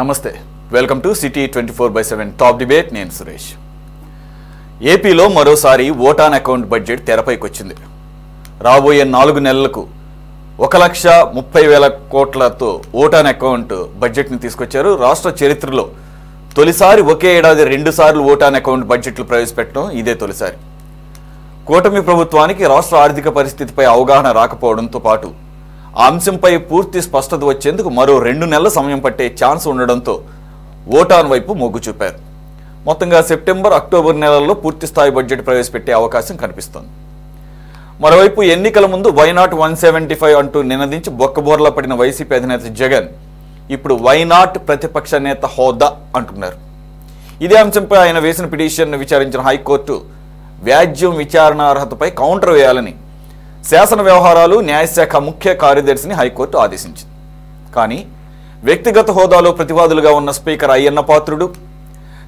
నమస్తే welcome to city 24/7 top debate నేను సురేష్. ఏపీలో మరోసారి ఓటాన్ అకౌంట్ బడ్జెట్ తెరపైకి వచ్చింది. రాబోయే 4 నెలలకు 1,30,000 కోట్లతో ఓటాన్ అకౌంట్ బడ్జెట్ని తీసుకొచ్చారు. రాష్ట్ర చరిత్రలో తొలిసారి ఒకే ఏడాది 2 సార్లు ఓటాన్ అకౌంట్ బడ్జెట్లు ప్రవేశపెట్టడం ఇదే తొలిసారి. కూటమి ప్రభుత్వానికి రాష్ట్ర ఆర్థిక పరిస్థితిపై అవగాహన రాకపోవడంతో పాటు ఆ అంశంపై పూర్తి స్పష్టత వచ్చేందుకు మరో 2 నెలల సమయం పట్టే ఛాన్స్ ఉండడంతో ఓటాన్ వైపు మొగ్గు చూపారు. మొత్తంగా సెప్టెంబర్, అక్టోబర్ నెలల్లో పూర్తి స్థాయి బడ్జెట్ ప్రవేశపెట్టే అవకాశం కనిపిస్తోంది. మరోవైపు ఎన్నికల ముందు వైనాట్ 175 అంటూ నినదించి బొక్కబోర్లా పడిన వైసీపీ అధినేత జగన్ ఇప్పుడు వైనాట్ ప్రతిపక్ష నేత హోదా అంటున్నారు. ఇదే అంశంపై ఆయన వేసిన పిటిషన్ను విచారించిన హైకోర్టు వ్యాజ్యం విచారణ అర్హతపై కౌంటర్ వేయాలని శాసన వ్యవహారాలు న్యాయశాఖ ముఖ్య కార్యదర్శిని హైకోర్టు ఆదేశించింది. కానీ వ్యక్తిగత హోదాలో ప్రతివాదులుగా ఉన్న స్పీకర్ అయ్యన్న పాత్రుడు,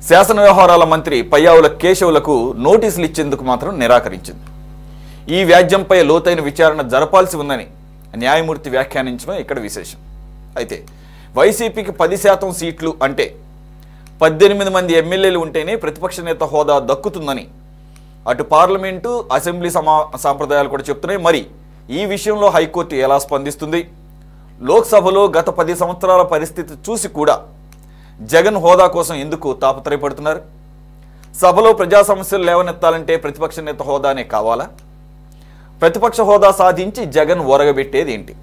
శాసన వ్యవహారాల మంత్రి పయ్యావుల కేశవులకు నోటీసులు ఇచ్చేందుకు మాత్రం నిరాకరించింది. ఈ వ్యాజ్యంపై లోతైన విచారణ జరపాల్సి ఉందని న్యాయమూర్తి వ్యాఖ్యానించడం ఇక్కడ విశేషం. అయితే వైసీపీకి 10% సీట్లు అంటే 18 మంది ఎమ్మెల్యేలు ఉంటేనే ప్రతిపక్ష నేత హోదా దక్కుతుందని అటు పార్లమెంటు, అసెంబ్లీ సాంప్రదాయాలు కూడా చెప్తున్నాయి. మరి ఈ విషయంలో హైకోర్టు ఎలా స్పందిస్తుంది? లోక్సభలో గత 10 సంవత్సరాల పరిస్థితి చూసి కూడా జగన్ హోదా కోసం ఎందుకు తాపత్రయపడుతున్నారు? సభలో ప్రజా సమస్యలు లేవనెత్తాలంటే ప్రతిపక్ష నేత హోదానే కావాలా? ప్రతిపక్ష హోదా సాధించి జగన్ ఒరగబెట్టేది ఏంటి?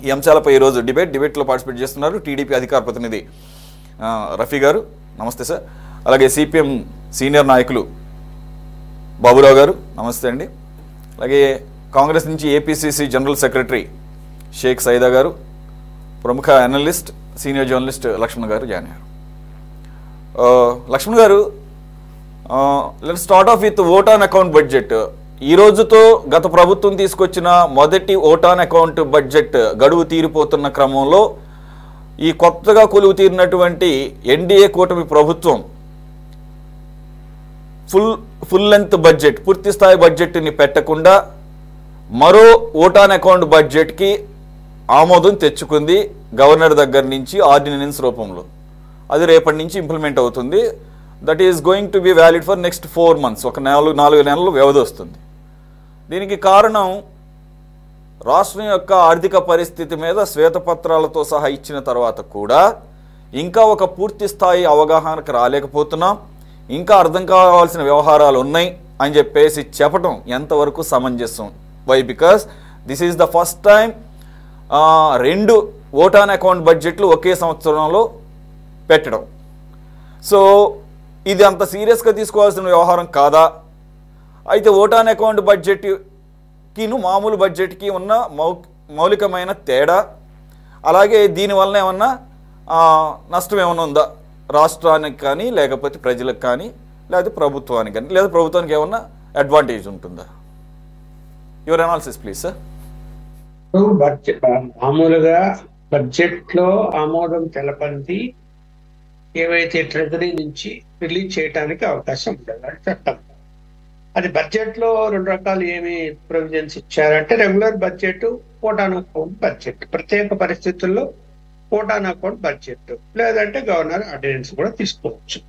ఈ అంశాలపై ఈరోజు డిబేట్లో పార్టిసిపేట్ చేస్తున్నారు టీడీపీ అధికార ప్రతినిధి రఫీ గారు. నమస్తే సార్. అలాగే సిపిఎం సీనియర్ నాయకులు బాబురావు గారు. నమస్తే అండి. అలాగే కాంగ్రెస్ నుంచి APCC general secretary Sheikh Saida గారు, ప్రముఖ అనలిస్ట్ సీనియర్ జర్నలిస్ట్ లక్ష్మణ్ గారు జాయిన్ అయ్యారు. లక్ష్మణ్ గారు, let's start of with vote on account budget. ఈ రోజుతో గత ప్రభుత్వం తీసుకొచ్చిన మొదటి ఓటాన్ అకౌంట్ బడ్జెట్ గడువు తీరిపోతున్న క్రమంలో ఈ కొత్తగా కొలువు తీరినటువంటి ఎన్డీఏ కూటమి ప్రభుత్వం ఫుల్ లెంత్ బడ్జెట్, పూర్తి స్థాయి బడ్జెట్ని పెట్టకుండా మరో ఓటాన్ అకౌంట్ బడ్జెట్కి ఆమోదం తెచ్చుకుంది గవర్నర్ దగ్గర నుంచి ఆర్డినెన్స్ రూపంలో. అది రేపటి నుంచి ఇంప్లిమెంట్ అవుతుంది. That is going to be valid for next 4 months. ఒక 4 నెలలు వ్యవధి వస్తుంది. దీనికి కారణం రాష్ట్రం యొక్క ఆర్థిక పరిస్థితి మీద శ్వేతపత్రాలతో సహా ఇచ్చిన తర్వాత కూడా ఇంకా ఒక పూర్తి స్థాయి అవగాహనకు రాలేకపోతున్నాం, ఇంకా అర్థం కావాల్సిన వ్యవహారాలు ఉన్నాయి అని చెప్పేసి చెప్పడం ఎంతవరకు సమంజసం? Why? Because this is the first time 2 vote on account బడ్జెట్లు ఒకే సంవత్సరంలో పెట్టడం. సో ఇది అంత సీరియస్గా తీసుకోవాల్సిన వ్యవహారం కాదా? అయితే ఓటాన్ అకౌంట్ బడ్జెట్కిను మామూలు బడ్జెట్కి ఉన్న మౌలికమైన తేడా, అలాగే దీనివల్ల ఏమన్నా నష్టం ఏమైనా ఉందా రాష్ట్రానికి కానీ, లేకపోతే ప్రజలకు కానీ, లేకపోతే ప్రభుత్వానికి కానీ, లేదా ప్రభుత్వానికి ఏమన్నా అడ్వాంటేజ్ ఉంటుందా? Your analysis please sir. మామూలుగా బడ్జెట్లో ఆమోదం తెలపంది ఏవైతే ట్రెజరీ నుంచి రిలీజ్ చేయడానికి అవకాశం ఉంటుంది, అది చట్టం. అది బడ్జెట్లో 2 రకాలు ఏమి ప్రొవిజన్స్ ఇచ్చారంటే regular budget, vote on account budget, ప్రత్యేక పరిస్థితుల్లో ఓటాన్ అకౌంట్ బడ్జెట్, లేదంటే గవర్నర్ ఆర్డినెన్స్ కూడా తీసుకోవచ్చు.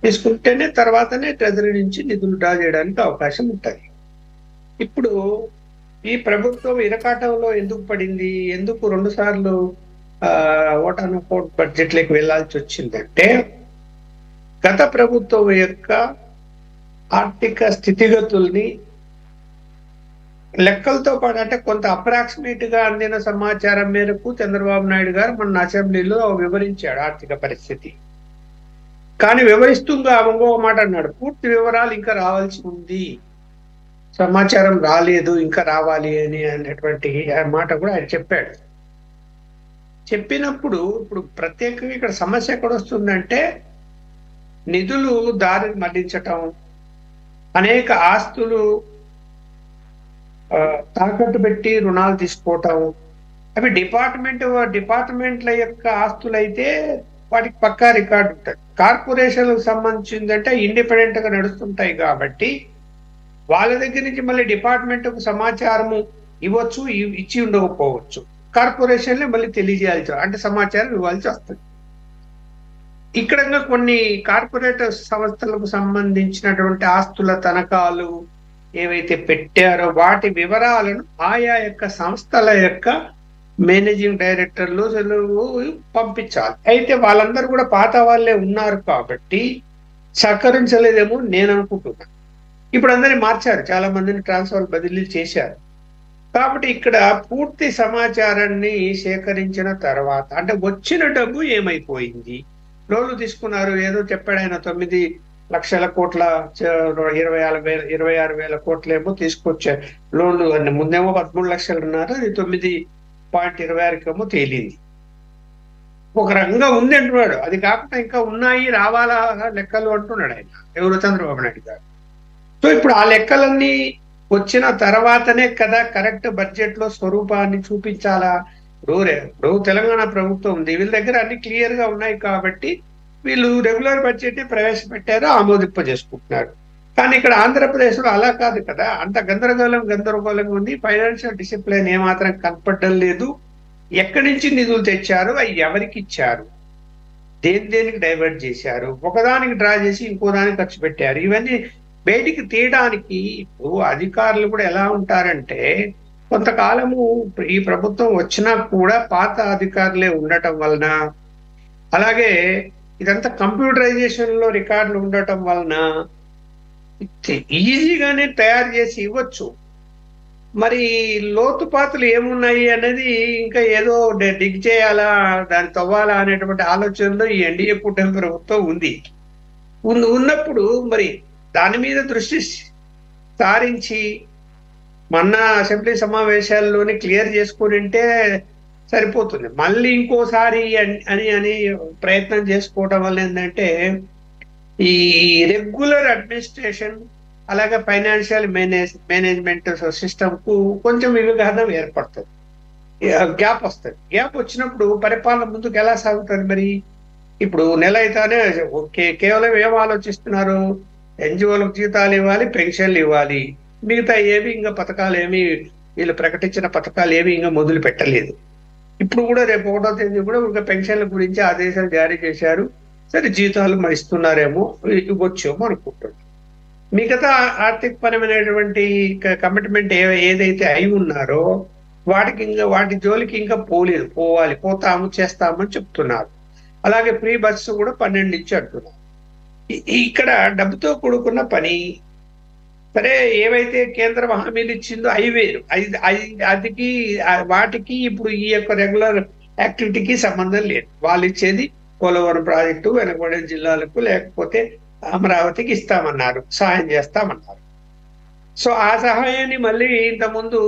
తీసుకుంటేనే తర్వాతనే ట్రెజరీ నుంచి నిధులు డ్రా చేయడానికి అవకాశం ఉంటుంది. ఇప్పుడు ఈ ప్రభుత్వం ఇరకాటంలో ఎందుకు పడింది, ఎందుకు 2 సార్లు ఓటాన్ అకౌంట్ బడ్జెట్లోకి వెళ్లాల్సి వచ్చిందంటే గత ప్రభుత్వం యొక్క ఆర్థిక స్థితిగతుల్ని లెక్కలతో పాటు, అంటే కొంత అప్రాక్సిమేట్ గా అందిన సమాచారం మేరకు చంద్రబాబు నాయుడు గారు మన అసెంబ్లీలో వివరించాడు ఆర్థిక పరిస్థితి. కానీ వివరిస్తూ ఇంకొక మాట అన్నాడు, పూర్తి వివరాలు ఇంకా రావాల్సి ఉంది, సమాచారం రాలేదు, ఇంకా రావాలి అనేటువంటి మాట కూడా ఆయన చెప్పాడు. చెప్పినప్పుడు ఇప్పుడు ప్రత్యేకంగా ఇక్కడ సమస్య ఎక్కడ వస్తుందంటే నిధులు దారిని మళ్లించటం, అనేక ఆస్తులు తాకట్టు పెట్టి రుణాలు తీసుకోవటం, అవి డిపార్ట్మెంట్ల యొక్క ఆస్తులు అయితే వాటికి పక్కా రికార్డు ఉంటుంది. కార్పొరేషన్లకు సంబంధించిందంటే ఇండిపెండెంట్ గా నడుస్తుంటాయి కాబట్టి వాళ్ళ దగ్గర నుంచి మళ్ళీ డిపార్ట్మెంట్కు సమాచారము ఇవ్వచ్చు, ఇచ్చి ఉండకపోవచ్చు. కార్పొరేషన్లే మళ్ళీ తెలియజేయాల్సి, అంటే సమాచారం ఇవ్వాల్సి వస్తుంది. ఇక్కడ కొన్ని కార్పొరేట్ సంస్థలకు సంబంధించినటువంటి ఆస్తుల తనఖాలు ఏవైతే పెట్టారో వాటి వివరాలను ఆయా యొక్క సంస్థల యొక్క మేనేజింగ్ డైరెక్టర్లు పంపించాలి. అయితే వాళ్ళందరూ కూడా పాత వాళ్ళే ఉన్నారు కాబట్టి సహకరించలేదేమో నేను అనుకుంటున్నాను. ఇప్పుడు అందరినీ మార్చారు, చాలా మందిని ట్రాన్స్ఫర్ బదిలీ చేశారు. కాబట్టి ఇక్కడ పూర్తి సమాచారాన్ని సేకరించిన తర్వాత అంటే వచ్చిన డబ్బు ఏమైపోయింది, లోన్లు తీసుకున్నారు ఏదో చెప్పాడు ఆయన 9 లక్షల కోట్ల 26,000 కోట్లేమో తీసుకొచ్చారు లోన్లు అని. ముందేమో 13 లక్షలు ఉన్నారు, అది 9.26 తేలింది. ఒక రకంగా ఉంది అంటున్నాడు. అది కాకుండా ఇంకా ఉన్నాయి రావాలా లెక్కలు అంటున్నాడు ఆయన, ఎవరు చంద్రబాబు నాయుడు గారు. సో ఇప్పుడు ఆ లెక్కలన్నీ వచ్చిన తర్వాతనే కదా కరెక్ట్ బడ్జెట్ లో స్వరూపాన్ని చూపించాలా. ఇప్పుడు తెలంగాణ ప్రభుత్వం ఉంది, వీళ్ళ దగ్గర అన్ని క్లియర్ గా ఉన్నాయి కాబట్టి వీళ్ళు రెగ్యులర్ బడ్జెట్ ని ప్రవేశపెట్టారు, ఆమోదింపజేసుకుంటున్నారు. కానీ ఇక్కడ ఆంధ్రప్రదేశ్ లో అలా కాదు కదా, అంత గందరగోళంగా ఉంది. ఫైనాన్షియల్ డిసిప్లిన్ ఏమాత్రం కనపడడం లేదు. ఎక్కడి నుంచి నిధులు తెచ్చారు, అవి ఎవరికి ఇచ్చారు, దేనికి డైవర్ట్ చేశారు, ఒకదానికి డ్రా చేసి ఇంకో దానికి ఖర్చు పెట్టారు, ఇవన్నీ బయటికి తీయడానికి ఇప్పుడు అధికారులు కూడా ఎలా ఉంటారంటే కొంతకాలము ఈ ప్రభుత్వం వచ్చినా కూడా పాత అధికారులే ఉండటం వలన, అలాగే ఇదంతా కంప్యూటరైజేషన్ లో రికార్డులు ఉండటం వలన ఈజీగానే తయారు చేసి ఇవ్వచ్చు. మరి లోతుపాతులు ఏమున్నాయి అనేది ఇంకా ఏదో డిగ్ చేయాలా, దాన్ని తవ్వాలా అనేటువంటి ఆలోచనలో ఈ ఎన్డీఏ కూటమి ప్రభుత్వం ఉన్నప్పుడు మరి దాని మీద దృష్టి సారించి మొన్న అసెంబ్లీ సమావేశాల్లోనే క్లియర్ చేసుకుని ఉంటే సరిపోతుంది. మళ్ళీ ఇంకోసారి అని ప్రయత్నం చేసుకోవటం వల్ల ఏంటంటే ఈ రెగ్యులర్ అడ్మినిస్ట్రేషన్ అలాగే ఫైనాన్షియల్ మేనేజ్మెంట్ సిస్టమ్ కు కొంచెం విఘాతం ఏర్పడుతుంది, గ్యాప్ వస్తుంది. గ్యాప్ వచ్చినప్పుడు పరిపాలన ముందుకు ఎలా సాగుతుంది? మరి ఇప్పుడు నెల అయితేనే కేవలం ఏం ఆలోచిస్తున్నారు, ఎన్జిఓలకు జీతాలు ఇవ్వాలి, పెన్షన్లు ఇవ్వాలి, మిగతా ఏమి ఇంకా పథకాలు ఏమి వీళ్ళు ప్రకటించిన పథకాలు ఏమి ఇంకా మొదలు పెట్టలేదు. ఇప్పుడు కూడా రేపు 1వ తేదీ కూడా ఇంకా పెన్షన్ల గురించి ఆదేశాలు జారీ చేశారు. సరే జీతాలు మరి ఇస్తున్నారేమో, ఇవ్వచ్చేమో అనుకుంటున్నాం. మిగతా ఆర్థిక పరమైనటువంటి కమిట్మెంట్ ఏదైతే అయి ఉన్నారో వాటి జోలికి ఇంకా పోతాము చేస్తామని చెప్తున్నారు. అలాగే ఫ్రీ బస్సు కూడా 12 ఇచ్చి అంటున్నారు. ఇక్కడ డబ్బుతో కూడుకున్న పని. సరే ఏవైతే కేంద్రం హామీలు ఇచ్చిందో అవి వేరు, అదికి వాటికి ఇప్పుడు ఈ యొక్క రెగ్యులర్ యాక్టివిటీకి సంబంధం లేదు. వాళ్ళు ఇచ్చేది పోలవరం ప్రాజెక్టు వెనకబడిన జిల్లాలకు లేకపోతే అమరావతికి ఇస్తామన్నారు, సహాయం చేస్తామన్నారు. సో ఆ సహాయాన్ని మళ్ళీ ఇంతకుముందు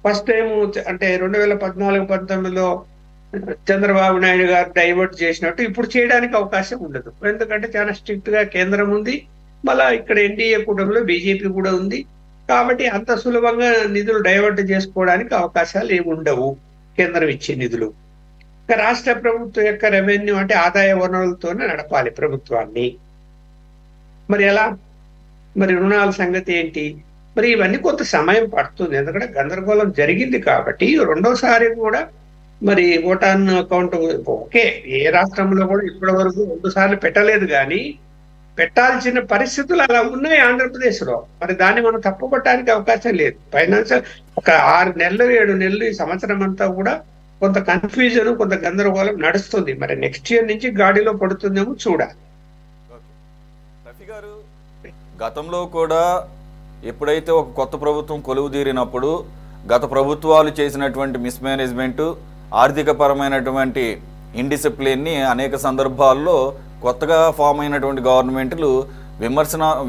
ఫస్ట్ టైం అంటే 2014-19లో చంద్రబాబు నాయుడు గారు డైవర్ట్ చేసినట్టు ఇప్పుడు చేయడానికి అవకాశం ఉండదు. ఎందుకంటే చాలా స్ట్రిక్ట్ గా కేంద్రం ఉంది, మళ్ళా ఇక్కడ ఎన్డీఏ కూటమిలో బీజేపీ కూడా ఉంది. కాబట్టి అంత సులభంగా నిధులు డైవర్ట్ చేసుకోవడానికి అవకాశాలు ఏమి ఉండవు కేంద్రం ఇచ్చే నిధులు. రాష్ట్ర ప్రభుత్వం యొక్క రెవెన్యూ అంటే ఆదాయ వనరులతోనే నడపాలి ప్రభుత్వాన్ని. మరి ఎలా, మరి రుణాల సంగతి ఏంటి? మరి ఇవన్నీ కొంత సమయం పడుతుంది, ఎందుకంటే గందరగోళం జరిగింది కాబట్టి. రెండోసారి కూడా మరి ఓటాన్ అకౌంట్ ఓకే, ఏ రాష్ట్రంలో కూడా ఇప్పటి వరకు 2 సార్లు పెట్టలేదు, కానీ పెట్టాల్సిన పరిస్థితులు అలా ఉన్నాయి ఆంధ్రప్రదేశ్లో. మరి దాన్ని మనం తప్పుపట్టడానికి అవకాశం లేదు. ఫైనాన్షియల్ ఒక 6 నెలలు 7 నెలలు ఈ సంవత్సరం అంతా కూడా కొంత కన్ఫ్యూజన్ కొంత గందరగోళం నడుస్తుంది. మరి నెక్స్ట్ ఇయర్ నుంచి గాడిలో పడుతుందేమో చూడాలి. రఫీ గారు, గతంలో కూడా ఎప్పుడైతే ఒక కొత్త ప్రభుత్వం కొలువుదీరినప్పుడు గత ప్రభుత్వాలు చేసినటువంటి మిస్మేనేజ్మెంటు, ఆర్థిక పరమైనటువంటి ఇండిసిప్లిన్ని అనేక సందర్భాల్లో కొత్తగా ఫామ్ అయినటువంటి గవర్నమెంట్లు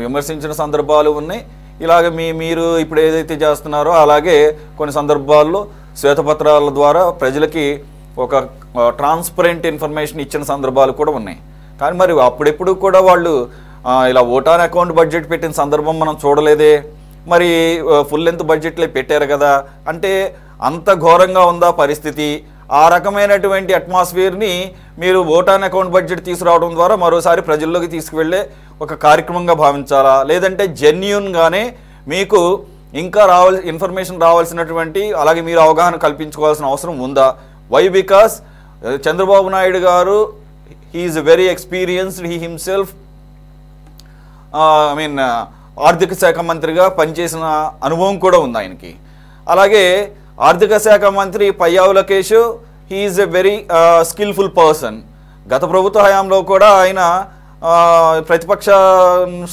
విమర్శించిన సందర్భాలు ఉన్నాయి. ఇలాగ మీరు ఇప్పుడు ఏదైతే చేస్తున్నారో అలాగే కొన్ని సందర్భాల్లో శ్వేతపత్రాల ద్వారా ప్రజలకి ఒక ట్రాన్స్పరెంట్ ఇన్ఫర్మేషన్ ఇచ్చిన సందర్భాలు కూడా ఉన్నాయి. కానీ మరి అప్పుడెప్పుడు కూడా వాళ్ళు ఇలా ఓటాన్ అకౌంట్ బడ్జెట్ పెట్టిన సందర్భం మనం చూడలేదే. మరి ఫుల్ లెంత్ బడ్జెట్లే పెట్టారు కదా, అంటే అంత ఘోరంగా ఉందా పరిస్థితి? ఆ రకమైనటువంటి అట్మాస్ఫియర్ని మీరు ఓటాన్ అకౌంట్ బడ్జెట్ తీసుకురావడం ద్వారా మరోసారి ప్రజల్లోకి తీసుకువెళ్ళే ఒక కార్యక్రమంగా భావించాలా, లేదంటే జెన్యూన్గానే మీకు ఇంకా ఇన్ఫర్మేషన్ రావాల్సినటువంటి అలాగే మీరు అవగాహన కల్పించుకోవాల్సిన అవసరం ఉందా? వై? బికాస్ చంద్రబాబు నాయుడు గారు he is very experienced. He himself ఆర్థిక శాఖ మంత్రిగా పనిచేసిన అనుభవం కూడా ఉంది ఆయనకి. అలాగే ఆర్థిక శాఖ మంత్రి Payyavu Lokesh, he is a very skilful person. గత ప్రభుత్వ హయాంలో కూడా ఆయన ప్రతిపక్ష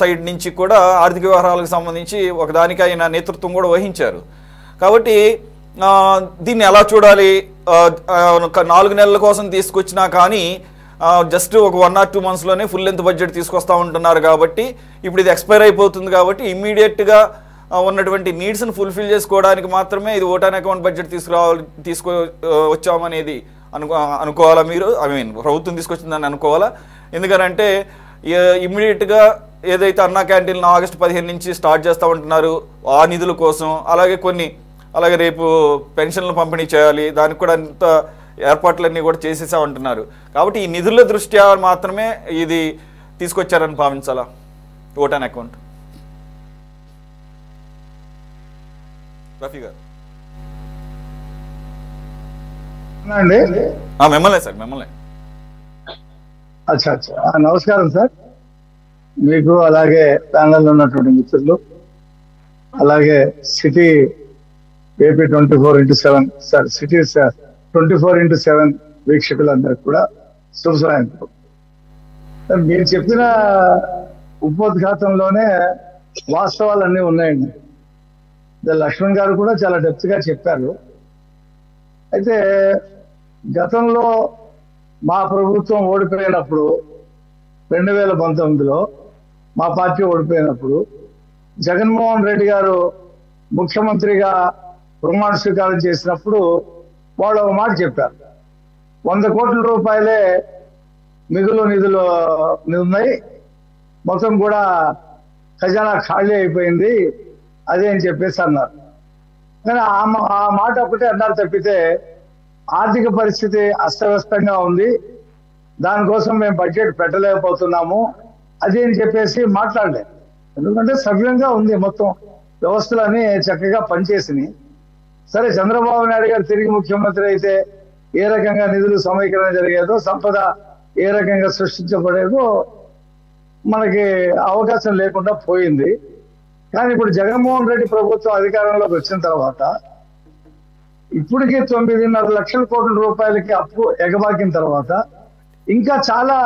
సైడ్ నుంచి కూడా ఆర్థిక వ్యవహారాలకు సంబంధించి ఒకదానికి ఆయన నేతృత్వం కూడా వహించారు. కాబట్టి దీన్ని ఎలా చూడాలి? 4 నెలల కోసం తీసుకొచ్చినా కానీ జస్ట్ ఒక 1 or 2 monthsలోనే ఫుల్ లెంత్ బడ్జెట్ తీసుకొస్తా ఉంటున్నారు. కాబట్టి ఇప్పుడు ఇది ఎక్స్పైర్ అయిపోతుంది. కాబట్టి ఇమ్మీడియట్గా ఉన్నటువంటి నీడ్స్ని ఫుల్ఫిల్ చేసుకోవడానికి మాత్రమే ఇది ఓటాన్ అకౌంట్ బడ్జెట్ వచ్చామనేది అనుకోవాలా మీరు? ప్రభుత్వం తీసుకొచ్చిందని అనుకోవాలా? ఎందుకనంటే ఇమ్మీడియట్గా ఏదైతే అన్నా క్యాంటీన్లు ఆగస్టు 15 నుంచి స్టార్ట్ చేస్తూ ఉంటున్నారు ఆ నిధుల కోసం, అలాగే రేపు పెన్షన్లు పంపిణీ చేయాలి, దానికి కూడా అంత ఏర్పాట్లన్నీ కూడా చేసేసా ఉంటున్నారు. కాబట్టి ఈ నిధుల దృష్ట్యా మాత్రమే ఇది తీసుకొచ్చారని భావించాలా ఓటాన్ అకౌంట్? రఫీ గారు మిమ్మల్ని సార్ మిమ్మల్ని. అచ్చా అచ్చా, నమస్కారం సార్ మీకు, అలాగే ప్యానల్లో ఉన్నటువంటి మిత్రులు, అలాగే city AP 24x7 sir city 24x7 వీక్షకులందరికీ కూడా శుభ సాయంత్రం. మీరు చెప్పిన ఉపోద్ఘాతంలోనే వాస్తవాలన్నీ ఉన్నాయండి. లక్ష్మణ్ గారు కూడా చాలా డెప్త్ గా చెప్పారు. అయితే గతంలో మా ప్రభుత్వం ఓడిపోయినప్పుడు 2019లో మా పార్టీ ఓడిపోయినప్పుడు జగన్మోహన్ రెడ్డి గారు ముఖ్యమంత్రిగా ప్రమాణ స్వీకారం చేసినప్పుడు వాళ్ళు ఒక మాట చెప్పారు, 100 కోట్ల రూపాయలే నిధులు ఉన్నాయి, మొత్తం కూడా ఖజానా ఖాళీ అయిపోయింది అదే అని చెప్పేసి అన్నారు. కానీ ఆ మాట ఒకటే అన్నారు తప్పితే ఆర్థిక పరిస్థితి అస్తవ్యస్తంగా ఉంది, దానికోసం మేము బడ్జెట్ పెట్టలేకపోతున్నాము అది అని చెప్పేసి మాట్లాడలేదు. ఎందుకంటే సవ్యంగా ఉంది, మొత్తం వ్యవస్థలన్నీ చక్కగా పనిచేసినాయి. సరే, చంద్రబాబు నాయుడు గారు తిరిగి ముఖ్యమంత్రి అయితే ఏ రకంగా నిధులు సమీకరణ జరిగేదో, సంపద ఏ రకంగా సృష్టించబడేదో మనకి అవకాశం లేకుండా పోయింది. కానీ ఇప్పుడు జగన్మోహన్ రెడ్డి ప్రభుత్వం అధికారంలోకి వచ్చిన తర్వాత ఇప్పటికీ 9.5 లక్షల కోట్ల రూపాయలకి అప్పు ఎగబాకిన తర్వాత ఇంకా చాలా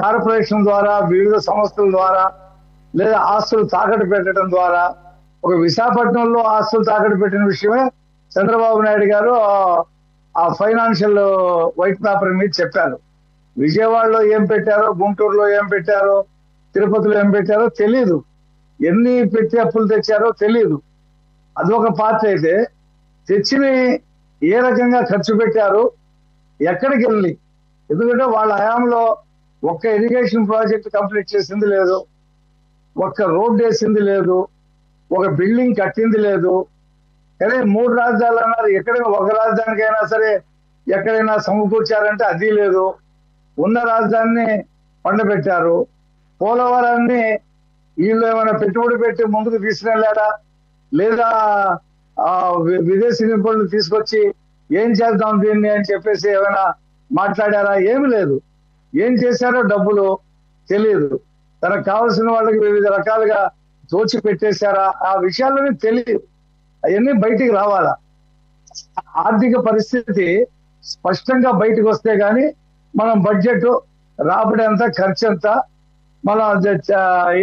కార్పొరేషన్ ద్వారా, వివిధ సంస్థల ద్వారా, లేదా ఆస్తులు తాకట్టు పెట్టడం ద్వారా, ఒక విశాఖపట్నంలో ఆస్తులు తాకట్టు పెట్టిన విషయమే చంద్రబాబు నాయుడు గారు ఆ ఫైనాన్షియల్ వైట్ పేపర్ మీద చెప్పారు. విజయవాడలో ఏం పెట్టారో, గుంటూరులో ఏం పెట్టారో, తిరుపతిలో ఏం పెట్టారో తెలియదు, ఎన్ని పెట్టి అప్పులు తెచ్చారో తెలియదు. అదొక పార్ట్ అయితే తెచ్చిని ఏ రకంగా ఖర్చు పెట్టారు, ఎక్కడికి వెళ్ళి, ఎందుకంటే వాళ్ళ హయాంలో ఒక్క ఇరిగేషన్ ప్రాజెక్ట్ కంప్లీట్ చేసింది లేదు, ఒక్క రోడ్ వేసింది లేదు, ఒక బిల్డింగ్ కట్టింది లేదు. కానీ 3 రాజధానులు అన్నారు, ఎక్కడైనా ఒక రాజధానికైనా సరే ఎక్కడైనా సమకూర్చారంటే అది లేదు. ఉన్న రాజధానిని పండబెట్టారు. పోలవరాన్ని వీళ్ళు ఏమైనా పెట్టుబడి పెట్టి ముందుకు తీసుకెళ్ళారా, లేదా విదేశీ నిపుణులు తీసుకొచ్చి ఏం చేద్దాం దీన్ని అని చెప్పేసి ఏమైనా మాట్లాడారా? ఏమి లేదు. ఏం చేశారో డబ్బులు తెలియదు. తనకు కావాల్సిన వాళ్ళకి వివిధ రకాలుగా దోచి పెట్టేశారా, ఆ విషయాలని తెలియదు. అవన్నీ బయటికి రావాలా. ఆర్థిక పరిస్థితి స్పష్టంగా బయటకు వస్తే గానీ మనం బడ్జెట్ రాబడి ఎంత, ఖర్చు ఎంత, మనం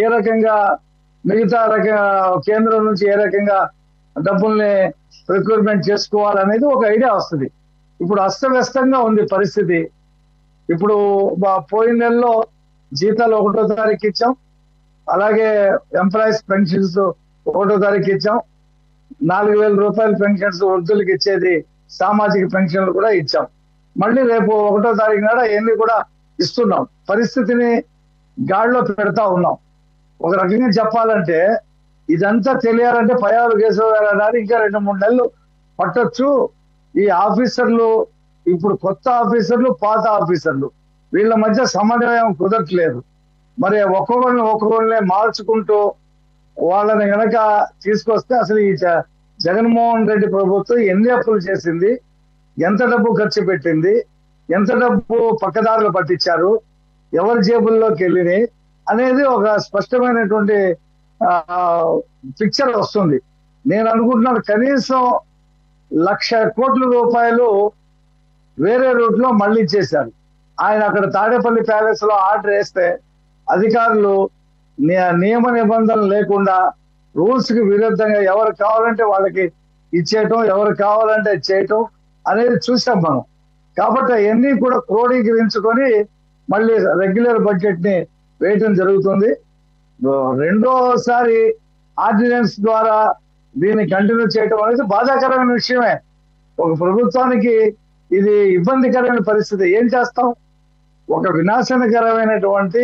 ఏ రకంగా మిగతా కేంద్రం నుంచి ఏ రకంగా డబ్బుల్ని రిక్రూట్మెంట్ చేసుకోవాలనేది ఒక ఐడియా వస్తుంది. ఇప్పుడు అస్తవ్యస్తంగా ఉంది పరిస్థితి. ఇప్పుడు పోయిన నెలలో జీతాలు 1వ తారీఖు ఇచ్చాం, అలాగే ఎంప్లాయీస్ పెన్షన్స్ 1వ తారీఖు ఇచ్చాం, 4,000 రూపాయల పెన్షన్స్ వృద్ధులకు ఇచ్చేది సామాజిక పెన్షన్లు కూడా ఇచ్చాం. మళ్ళీ రేపు 1వ తారీఖు నాడు అవన్నీ కూడా ఇస్తున్నాం. పరిస్థితిని గాడిలో పెడతా ఉన్నాం. ఒక రకంగా చెప్పాలంటే ఇదంతా తెలియాలంటే పయ్యావుల కేశవ గారు అన్నారు ఇంకా 2-3 నెలలు పట్టొచ్చు. ఈ ఆఫీసర్లు, ఇప్పుడు కొత్త ఆఫీసర్లు, పాత ఆఫీసర్లు, వీళ్ళ మధ్య సమన్వయం కుదరట్లేదు. మరి ఒక్కొక్కరిని మార్చుకుంటూ వాళ్ళని గనక తీసుకొస్తే అసలు ఈ జగన్మోహన్ రెడ్డి ప్రభుత్వం ఎన్ని అప్పులు చేసింది, ఎంత డబ్బు ఖర్చు పెట్టింది, ఎంత డబ్బు పక్కదారులు పట్టించారు, ఎవరి జేబుల్లోకి వెళ్ళినాయి అనేది ఒక స్పష్టమైనటువంటి పిక్చర్ వస్తుంది. నేను అనుకుంటున్నాను కనీసం 1,00,000 కోట్ల రూపాయలు వేరే రూట్ లో మళ్ళీ ఇచ్చేశారు. ఆయన అక్కడ తాడేపల్లి ప్యాలెస్ లో ఆర్డర్ వేస్తే అధికారులు నియమ నిబంధనలు లేకుండా రూల్స్ కి విరుద్ధంగా ఎవరు కావాలంటే వాళ్ళకి ఇచ్చేయటం, ఎవరు కావాలంటే చేయటం అనేది చూసాం మనం. కాబట్టి అవన్నీ కూడా క్రోడీకరించుకొని మళ్ళీ రెగ్యులర్ బడ్జెట్ ని వేయటం జరుగుతుంది. రెండోసారి ఆర్డినెన్స్ ద్వారా దీన్ని కంటిన్యూ చేయటం అనేది బాధాకరమైన విషయమే. ఒక ప్రభుత్వానికి ఇది ఇబ్బందికరమైన పరిస్థితి. ఏం చేస్తాం? ఒక వినాశనకరమైనటువంటి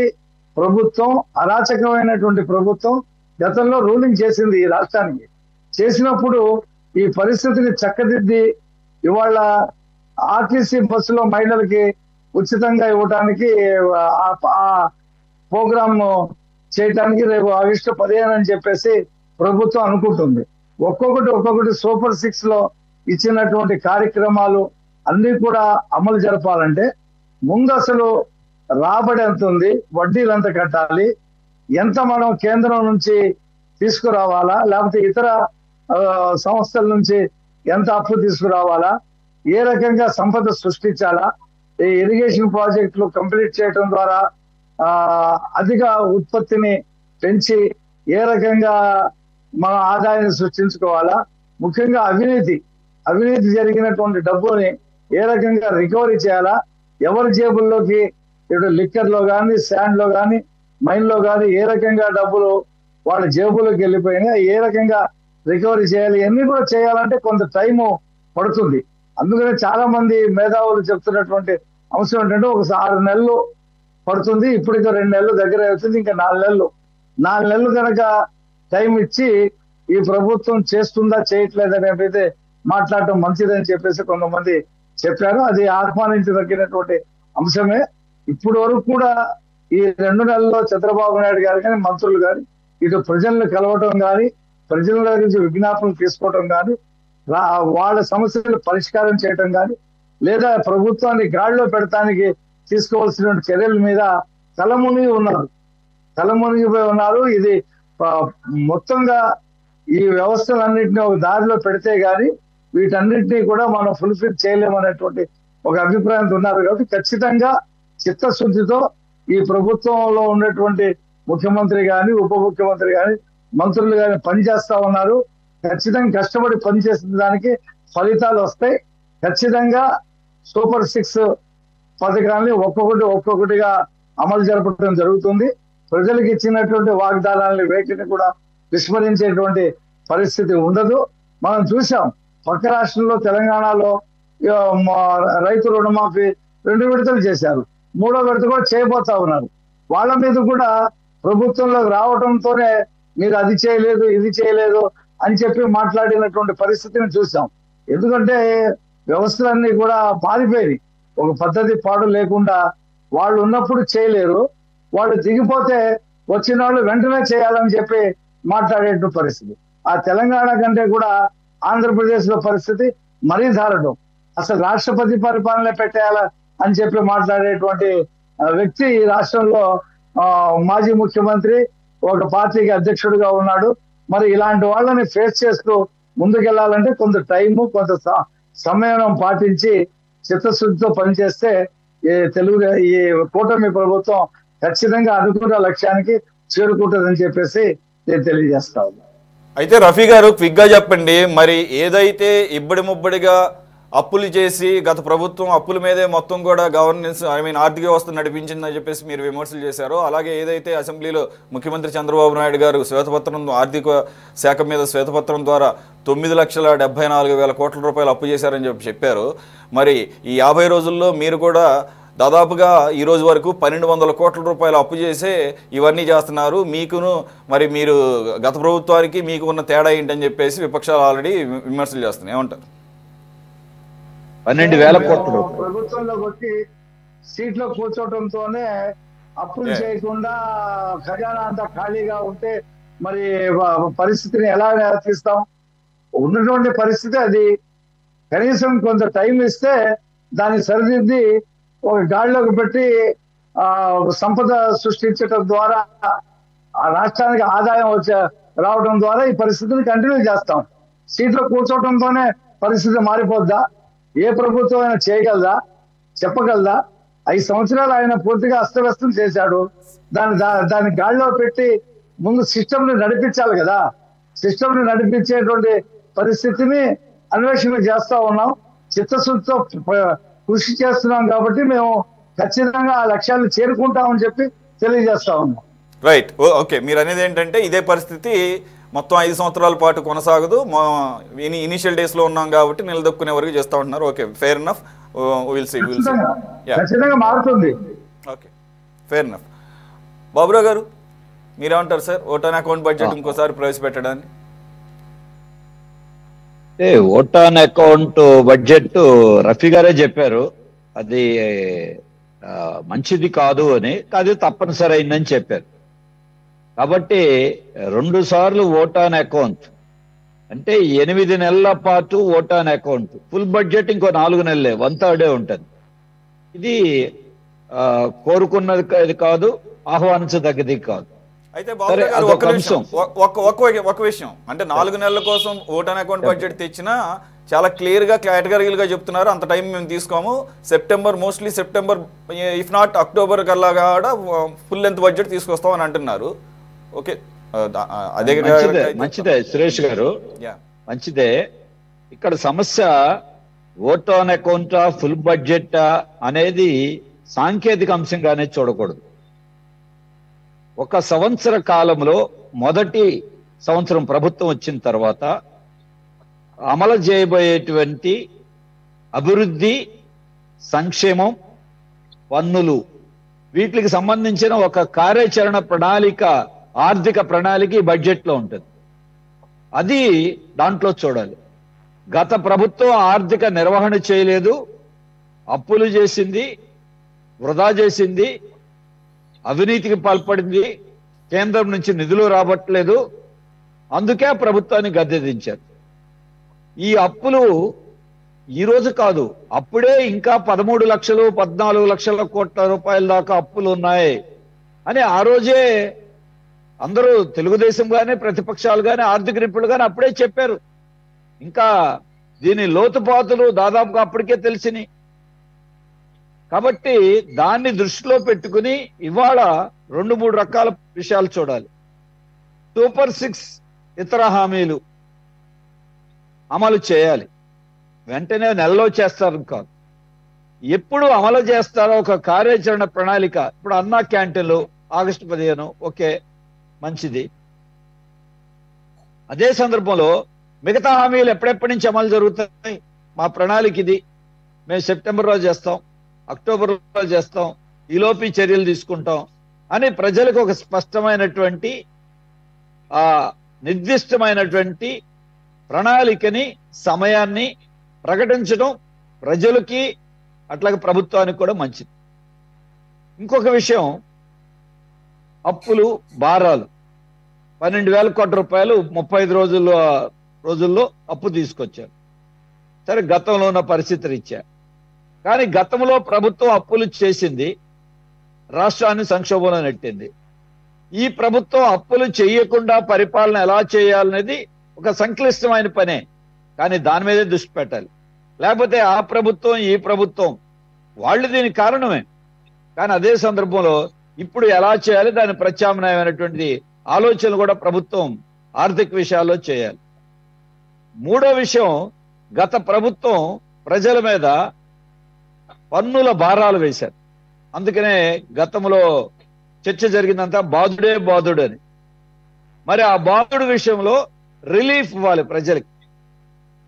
ప్రభుత్వం, అరాచకమైనటువంటి ప్రభుత్వం గతంలో రూలింగ్ చేసింది ఈ రాష్ట్రానికి. చేసినప్పుడు ఈ పరిస్థితిని చక్కదిద్ది ఇవాళ ఆర్టీసీ బస్సులో మహిళలకి ఉచితంగా ఇవ్వడానికి ఆ ప్రోగ్రామ్ చేయటానికి రేపు ఆగస్టు 15 అని చెప్పేసి ప్రభుత్వం అనుకుంటుంది. ఒక్కొక్కటి సూపర్ 6 లో ఇచ్చినటువంటి కార్యక్రమాలు అన్ని కూడా అమలు జరపాలంటే ముందు అసలు రాబడి ఎంత ఉంది, వడ్డీలు ఎంత కట్టాలి, ఎంత మనం కేంద్రం నుంచి తీసుకురావాలా, లేకపోతే ఇతర సంస్థల నుంచి ఎంత అప్పు తీసుకురావాలా, ఏ రకంగా సంపద సృష్టించాలా, ఈ ఇరిగేషన్ ప్రాజెక్టులు కంప్లీట్ చేయడం ద్వారా అధిక ఉత్పత్తిని పెంచి ఏ రకంగా మన ఆదాయాన్ని సృష్టించుకోవాలా, ముఖ్యంగా అవినీతి జరిగినటువంటి డబ్బుని ఏ రకంగా రికవరీ చేయాలా, ఎవరి జేబుల్లోకి ఇప్పుడు లిక్కర్ లో కానీ, శాండ్ లో కానీ, మైన్ లో కానీ ఏ రకంగా డబ్బులు వాళ్ళ జేబులోకి వెళ్ళిపోయినా ఏ రకంగా రికవరీ చేయాలి, ఇవన్నీ కూడా చేయాలంటే కొంత టైము పడుతుంది. అందుకనే చాలా మంది మేధావులు చెప్తున్నటువంటి అంశం ఏంటంటే ఒక 6 నెలలు పడుతుంది, ఇప్పుడు ఇంకా 2 నెలలు దగ్గర అవుతుంది, ఇంకా 4 నెలలు కనుక టైం ఇచ్చి ఈ ప్రభుత్వం చేస్తుందా చేయట్లేదనేది మాట్లాడటం మంచిదని చెప్పేసి కొంతమంది చెప్పారు. అది ఆహ్వానించదగినటువంటి అంశమే. ఇప్పుడు వరకు కూడా ఈ 2 నెలల్లో చంద్రబాబు నాయుడు గారు కానీ, మంత్రులు కానీ ఇటు ప్రజలను కలవటం కానీ, ప్రజల గురించి విజ్ఞాపనలు తీసుకోవటం కానీ, వాళ్ళ సమస్యలు పరిష్కారం చేయటం కానీ, లేదా ప్రభుత్వాన్ని గాడిలో పెడతానికి తీసుకోవాల్సిన చర్యల మీద తలమునిగిపోయి ఉన్నారు. ఇది మొత్తంగా ఈ వ్యవస్థలన్నింటినీ ఒక దారిలో పెడితే గానీ వీటన్నిటినీ కూడా మనం ఫుల్ఫిల్ చేయలేమనేటువంటి ఒక అభిప్రాయంతో ఉన్నారు. కాబట్టి ఖచ్చితంగా చిత్తశుద్ధితో ఈ ప్రభుత్వంలో ఉన్నటువంటి ముఖ్యమంత్రి కానీ, ఉప ముఖ్యమంత్రి కానీ, మంత్రులు కానీ పనిచేస్తా ఉన్నారు. ఖచ్చితంగా కష్టపడి పనిచేసిన దానికి ఫలితాలు వస్తాయి. ఖచ్చితంగా సూపర్ 6 పథకాన్ని ఒక్కొక్కటిగా అమలు జరపడం జరుగుతుంది. ప్రజలకు ఇచ్చినటువంటి వాగ్దానాలని వేటిని కూడా విస్మరించేటువంటి పరిస్థితి ఉండదు. మనం చూసాం పక్క రాష్ట్రంలో తెలంగాణలో రైతు రుణమాఫీ 2 విడతలు చేశారు, 3వ విడత కూడా చేయబోతా ఉన్నారు. వాళ్ళ మీద కూడా ప్రభుత్వంలోకి రావడంతోనే మీరు అది చేయలేదు ఇది చేయలేదు అని చెప్పి మాట్లాడినటువంటి పరిస్థితిని చూసాం. ఎందుకంటే వ్యవస్థలన్నీ కూడా మారిపోయి ఒక పద్ధతి పాడు లేకుండా వాళ్ళు ఉన్నప్పుడు చేయలేరు, వాళ్ళు దిగిపోతే వచ్చిన వాళ్ళు వెంటనే చేయాలని చెప్పి మాట్లాడేటువంటి పరిస్థితి. ఆ తెలంగాణ కంటే కూడా ఆంధ్రప్రదేశ్ లో పరిస్థితి మరీ దారుణం. అసలు రాష్ట్రపతి పరిపాలన పెట్టేయాల అని చెప్పి మాట్లాడేటువంటి వ్యక్తి ఈ రాష్ట్రంలో మాజీ ముఖ్యమంత్రి, ఒక పార్టీకి అధ్యక్షుడిగా ఉన్నాడు. మరి ఇలాంటి వాళ్ళని ఫేస్ చేస్తూ ముందుకెళ్లాలంటే కొంత టైము, కొంత సమయం పాటించి చిత్తశుద్ధితో పనిచేస్తే ఈ కూటమి ప్రభుత్వం ఖచ్చితంగా అనుకున్న లక్ష్యానికి చేరుకుంటుందని చెప్పేసి నేను తెలియజేస్తా ఉన్నా. అయితే రఫీ గారు క్విక్ గా చెప్పండి, మరి ఏదైతే ఇబ్బడి ముబ్బడిగా అప్పులు చేసి గత ప్రభుత్వం అప్పుల మీదే మొత్తం కూడా గవర్నెన్స్ ఆర్థిక వ్యవస్థ నడిపించిందని చెప్పేసి మీరు విమర్శలు చేశారు, అలాగే ఏదైతే అసెంబ్లీలో ముఖ్యమంత్రి చంద్రబాబు నాయుడు గారు శ్వేతపత్రం ఆర్థిక శాఖ మీద శ్వేతపత్రం ద్వారా 9,74,000 కోట్ల రూపాయలు అప్పు చేశారని చెప్పారు. మరి ఈ 50 రోజుల్లో మీరు కూడా దాదాపుగా ఈ రోజు వరకు 1,200 కోట్ల రూపాయలు అప్పు చేసే ఇవన్నీ చేస్తున్నారు. మీకును మరి మీరు గత ప్రభుత్వానికి మీకు ఉన్న తేడా ఏంటని చెప్పేసి విపక్షాలు ఆల్రెడీ విమర్శలు చేస్తున్నాయి, ఏమంటారు? 12,000 కోట్లు ప్రభుత్వంలోకి వచ్చి సీట్లో కూర్చోవడంతోనే అప్పులు చేయకుండా ఖజానా అంతా ఖాళీగా ఉంటే మరి పరిస్థితిని ఎలా తీస్తాం? ఉన్నటువంటి పరిస్థితి అది. కనీసం కొంత టైం ఇస్తే దాన్ని సరిదిద్ది ఒక గాడిలోకి పెట్టి సంపద సృష్టించడం ద్వారా ఆ రాష్ట్రానికి ఆదాయం రావడం ద్వారా ఈ పరిస్థితిని కంటిన్యూ చేస్తాం. సీట్లో కూర్చోవడంతోనే పరిస్థితి మారిపోద్దా? ఏ ప్రభుత్వం అయినా చేయగలదా? చెప్పగలదా? 5 సంవత్సరాలు ఆయన పూర్తిగా అస్తవ్యస్తం చేశాడు. దాన్ని గాడిలో పెట్టి ముందు సిస్టమ్ ని నడిపించాలి కదా. సిస్టమ్ ని నడిపించేటువంటి పరిస్థితిని అన్వేషణ చేస్తా ఉన్నాం. చిత్తశుద్ధితో కృషి చేస్తున్నాం కాబట్టి మేము ఖచ్చితంగా ఆ లక్ష్యాన్ని చేరుకుంటామని చెప్పి తెలియజేస్తా ఉన్నాం. Right, okay. మీరు అనేది ఏంటంటే ఇదే పరిస్థితి మొత్తం 5 సంవత్సరాల పాటు కొనసాగదు, ఇనిషియల్ డేస్ లో ఉన్నాం కాబట్టి నిలదొక్కునే వరకు చేస్తూ ఉంటున్నారు. Okay, fair enough. ఖచ్చితంగా మారుతుంది. Okay, fair enough. బాబురావు గారు మీరేమంటారు sir vote on account budget ఇంకోసారి ప్రవేశపెట్టడానికి? Vote on account budget Rafi గారే చెప్పారు అది మంచిది కాదు అని, అది తప్పనిసరి అయిందని చెప్పారు. కాబట్టి 2 సార్లు ఓట్ ఆన్ అకౌంట్ అంటే 8 నెలల పాటు vote on account, full budget ఇంకో 4 నెలలే, 1/3 ఉంటుంది. ఇది కోరుకున్నది కాదు, ఆహ్వానించదగ్గది కాదు. అయితే ఒక విషయం అంటే 4 నెలల కోసం ఓట్ ఆన్ అకౌంట్ బడ్జెట్ తెచ్చినా చాలా క్లియర్ గా కేటగిరీలుగా చెప్తున్నారు, అంత టైం మేము తీసుకోము, September, mostly September if not October కల్లా కూడా ఫుల్ లెంత్ బడ్జెట్ తీసుకొస్తామని అంటున్నారు. ఓకే, అదే మంచిదే సురేష్ గారు, మంచిదే. ఇక్కడ సమస్య ఓట్ ఆన్ అకౌంటా ఫుల్ బడ్జెట్ అనేది సాంకేతిక అంశంగానే చూడకూడదు. 1 సంవత్సర కాలంలో మొదటి సంవత్సరం ప్రభుత్వం వచ్చిన తర్వాత అమలు చేయబోయేటువంటి అభివృద్ధి, సంక్షేమం, పన్నులు, వీటికి సంబంధించిన ఒక కార్యాచరణ ప్రణాళిక, ఆర్థిక ప్రణాళిక ఈ బడ్జెట్లో ఉంటుంది. అది దాంట్లో చూడాలి. గత ప్రభుత్వం ఆర్థిక నిర్వహణ చేయలేదు, అప్పులు చేసింది, వృధా చేసింది, అవినీతికి పాల్పడింది, కేంద్రం నుంచి నిధులు రాబట్టలేదు, అందుకే ప్రభుత్వాన్ని గద్దెదించారు. ఈ అప్పులు ఈ రోజు కాదు, అప్పుడే ఇంకా 13 లక్షలు 14 లక్షల కోట్ల రూపాయల దాకా అప్పులు ఉన్నాయి అని ఆ రోజే అందరూ తెలుగుదేశం గానీ ప్రతిపక్షాలు గానీ ఆర్థిక నిపుణులు గానీ అప్పుడే చెప్పారు. ఇంకా దీని లోతుపాతులు దాదాపుగా అప్పటికే తెలిసినాయి. కాబట్టి దాన్ని దృష్టిలో పెట్టుకుని ఇవాళ 2-3 రకాల విషయాలు చూడాలి. సూపర్ 6 ఇతర హామీలు అమలు చేయాలి. వెంటనే నెలలో చేస్తారు కాదు, ఎప్పుడు అమలు చేస్తారో ఒక కార్యాచరణ ప్రణాళిక. ఇప్పుడు అన్నా క్యాంటీన్లు ఆగస్టు 15 ఓకే, మంచిది. అదే సందర్భంలో మిగతా హామీలు ఎప్పుడెప్పటి నుంచి అమలు జరుగుతాయి, మా ప్రణాళిక ఇది, మేము సెప్టెంబర్లో చేస్తాం, అక్టోబర్లో చేస్తాం, ఈలోపు చర్యలు తీసుకుంటాం అని ప్రజలకు ఒక స్పష్టమైనటువంటి నిర్దిష్టమైనటువంటి ప్రణాళికని, సమయాన్ని ప్రకటించడం ప్రజలకి అట్లాగే ప్రభుత్వానికి కూడా మంచిది. ఇంకొక విషయం, అప్పులు, భారాలు. 12,000 కోట్ల రూపాయలు 35 రోజుల్లో అప్పు తీసుకొచ్చారు. సరే, గతంలో ఉన్న పరిస్థితి రీత్యా. కానీ గతంలో ప్రభుత్వం అప్పులు చేసింది, రాష్ట్రాన్ని సంక్షోభంలో నెట్టింది. ఈ ప్రభుత్వం అప్పులు చేయకుండా పరిపాలన ఎలా చేయాలనేది ఒక సంక్లిష్టమైన పనే, కానీ దాని మీదే దృష్టి పెట్టాలి. లేకపోతే ఆ ప్రభుత్వం ఈ ప్రభుత్వం వాళ్ళు దీనికి కారణమే. కానీ అదే సందర్భంలో ఇప్పుడు ఎలా చేయాలి, దాని ప్రత్యామ్నాయమైనటువంటి ఆలోచనలు కూడా ప్రభుత్వం ఆర్థిక విషయాల్లో చేయాలి. మూడో విషయం, గత ప్రభుత్వం ప్రజల మీద పన్నుల భారాలు వేశారు. అందుకనే గతంలో చర్చ జరిగిందంతా బాధుడే బాధుడు అని. మరి ఆ బాధుడు విషయంలో రిలీఫ్ ఇవ్వాలి ప్రజలకి.